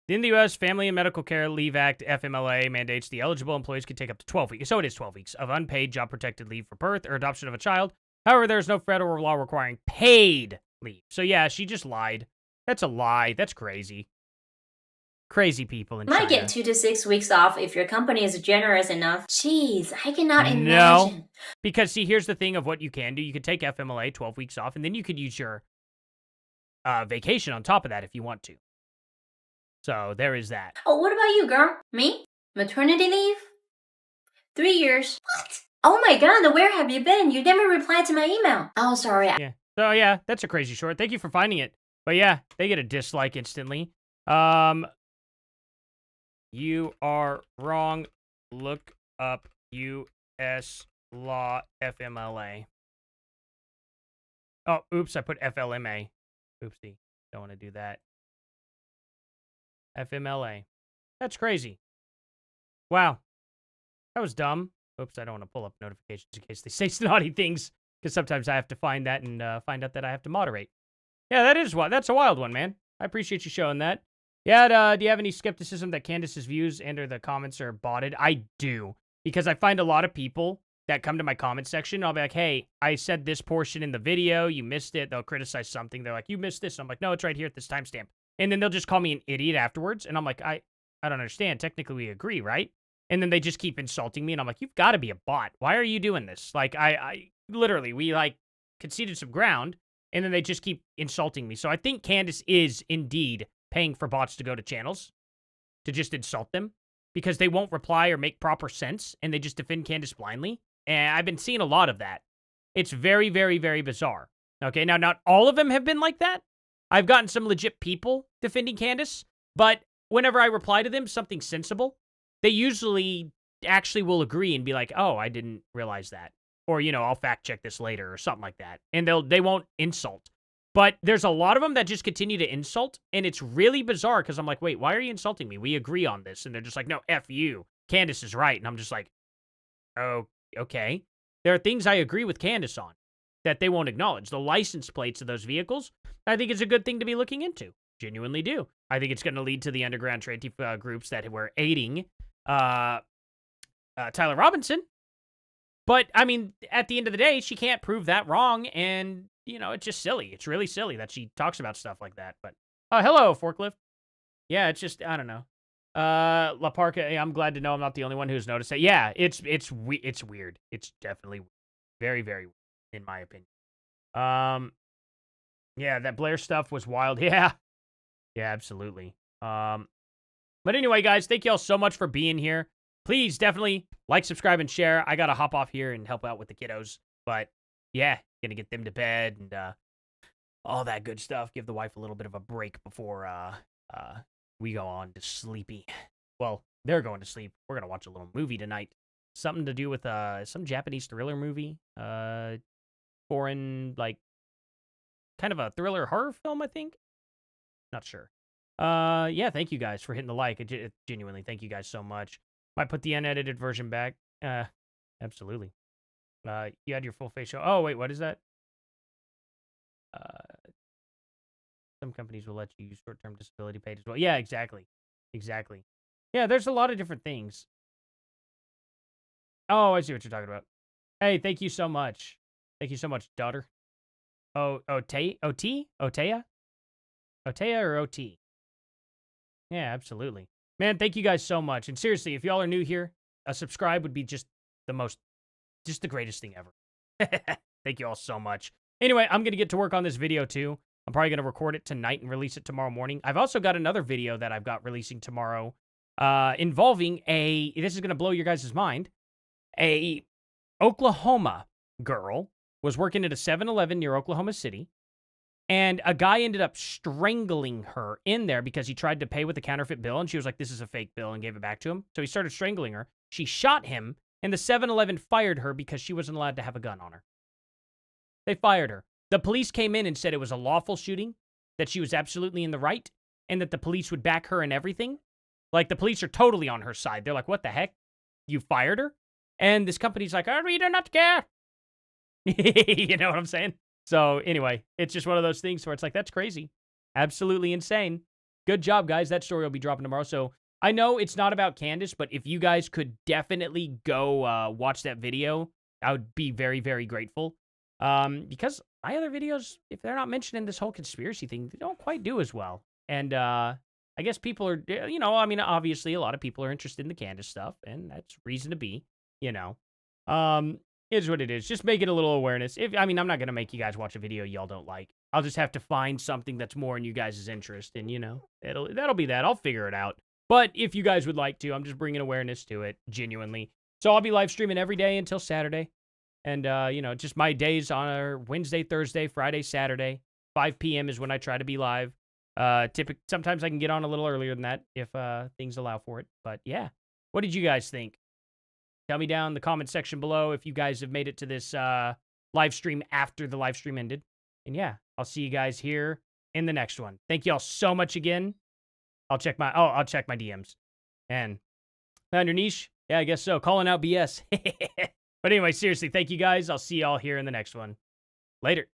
In the U.S., Family and Medical Care Leave Act, FMLA, mandates the eligible employees can take up to 12 weeks. So it is 12 weeks of unpaid job-protected leave for birth or adoption of a child. However, there is no federal law requiring paid leave. So yeah, she just lied. That's a lie. That's crazy. Crazy people in China. Might get 2 to 6 weeks off if your company is generous enough. Jeez, I cannot imagine. No, because see, here's the thing of what you can do. You could take FMLA, 12 weeks off, and then you could use your vacation on top of that if you want to. So there is that. Oh, what about you, girl? Me? Maternity leave? 3 years. What? Oh my god, where have you been? You never replied to my email. Oh, sorry. Yeah. So yeah, that's a crazy short. Thank you for finding it. But yeah, they get a dislike instantly. You are wrong. Look up U.S. law FMLA. Oh, oops, I put FLMA. Oopsie. Don't want to do that. FMLA. That's crazy. Wow. That was dumb. Oops, I don't want to pull up notifications in case they say snotty things Because sometimes I have to find that and find out that I have to moderate. Yeah, that's a wild one, man. I appreciate you showing that. Yeah, do you have any skepticism that Candace's views and or the comments are botted? I do. Because I find a lot of people that come to my comment section, I'll be like, hey, I said this portion in the video, you missed it. They'll criticize something. They're like, you missed this. I'm like, no, it's right here at this timestamp. And then they'll just call me an idiot afterwards. And I'm like, I don't understand. Technically, we agree, right? And then they just keep insulting me. And I'm like, you've got to be a bot. Why are you doing this? Like, I literally, we like conceded some ground. And then they just keep insulting me. So I think Candace is indeed paying for bots to go to channels to just insult them because they won't reply or make proper sense. And they just defend Candace blindly. And I've been seeing a lot of that. It's very, very, very bizarre. Okay, now not all of them have been like that. I've gotten some legit people defending Candace, but whenever I reply to them something sensible, they usually actually will agree and be like, oh, I didn't realize that. Or, you know, I'll fact check this later or something like that. And they won't insult. But there's a lot of them that just continue to insult, and it's really bizarre because I'm like, wait, why are you insulting me? We agree on this. And they're just like, no, F you. Candace is right. And I'm just like, oh, okay. There are things I agree with Candace on that they won't acknowledge. The license plates of those vehicles, I think it's a good thing to be looking into. Genuinely do. I think it's going to lead to the underground trade groups that were aiding Tyler Robinson. But, I mean, at the end of the day, she can't prove that wrong, and, you know, it's just silly. It's really silly that she talks about stuff like that. But, hello, Forklift. Yeah, it's just, I don't know. La Parca, I'm glad to know I'm not the only one who's noticed it. Yeah, it's weird. It's definitely very, very weird, in my opinion. Yeah, that Blair stuff was wild. Yeah. Yeah, absolutely. But anyway, guys, thank you all so much for being here. Please definitely like, subscribe, and share. I got to hop off here and help out with the kiddos. But yeah, gonna get them to bed and all that good stuff. Give the wife a little bit of a break before we go on to sleepy. Well, they're going to sleep. We're gonna watch a little movie tonight. Something to do with some Japanese thriller movie. Foreign, like, kind of a thriller horror film, I think. Not sure. Yeah, thank you guys for hitting the like. Genuinely, thank you guys so much. Might put the unedited version back. Absolutely. You had your full face show. Oh, wait, what is that? Some companies will let you use short-term disability paid as well. Yeah, exactly. Exactly. Yeah, there's a lot of different things. Oh, I see what you're talking about. Hey, thank you so much. Thank you so much, daughter. Oh, OT? Otea or OT? Yeah, absolutely. Man, thank you guys so much. And seriously, if y'all are new here, a subscribe would be just the greatest thing ever. Thank you all so much. Anyway, I'm going to get to work on this video too. I'm probably going to record it tonight and release it tomorrow morning. I've also got another video that I've got releasing tomorrow involving this is going to blow your guys' mind, a Oklahoma girl was working at a 7-Eleven near Oklahoma City. And a guy ended up strangling her in there because he tried to pay with a counterfeit bill. And she was like, this is a fake bill, and gave it back to him. So he started strangling her. She shot him, and the 7-Eleven fired her because she wasn't allowed to have a gun on her. They fired her. The police came in and said it was a lawful shooting, that she was absolutely in the right, and that the police would back her and everything. Like, the police are totally on her side. They're like, what the heck? You fired her? And this company's like, oh, we do not care. You know what I'm saying? So anyway, it's just one of those things where it's like, that's crazy. Absolutely insane. Good job, guys. That story will be dropping tomorrow. So I know it's not about Candace, but if you guys could definitely go watch that video, I would be very, very grateful. Because my other videos, if they're not mentioning this whole conspiracy thing, they don't quite do as well. And I guess people are, you know, I mean, obviously a lot of people are interested in the Candace stuff, and that's reason to be, you know. It is what it is. Just make it a little awareness. I mean, I'm not going to make you guys watch a video y'all don't like. I'll just have to find something that's more in you guys' interest. And, you know, that'll be that. I'll figure it out. But if you guys would like to, I'm just bringing awareness to it, genuinely. So I'll be live streaming every day until Saturday. And, you know, just my days are Wednesday, Thursday, Friday, Saturday. 5 p.m. is when I try to be live. Sometimes I can get on a little earlier than that if things allow for it. But, yeah. What did you guys think? Tell me down in the comment section below if you guys have made it to this live stream after the live stream ended. And yeah, I'll see you guys here in the next one. Thank you all so much again. I'll check my DMs. And found your niche? Yeah, I guess so. Calling out BS. But anyway, seriously, thank you guys. I'll see y'all here in the next one. Later.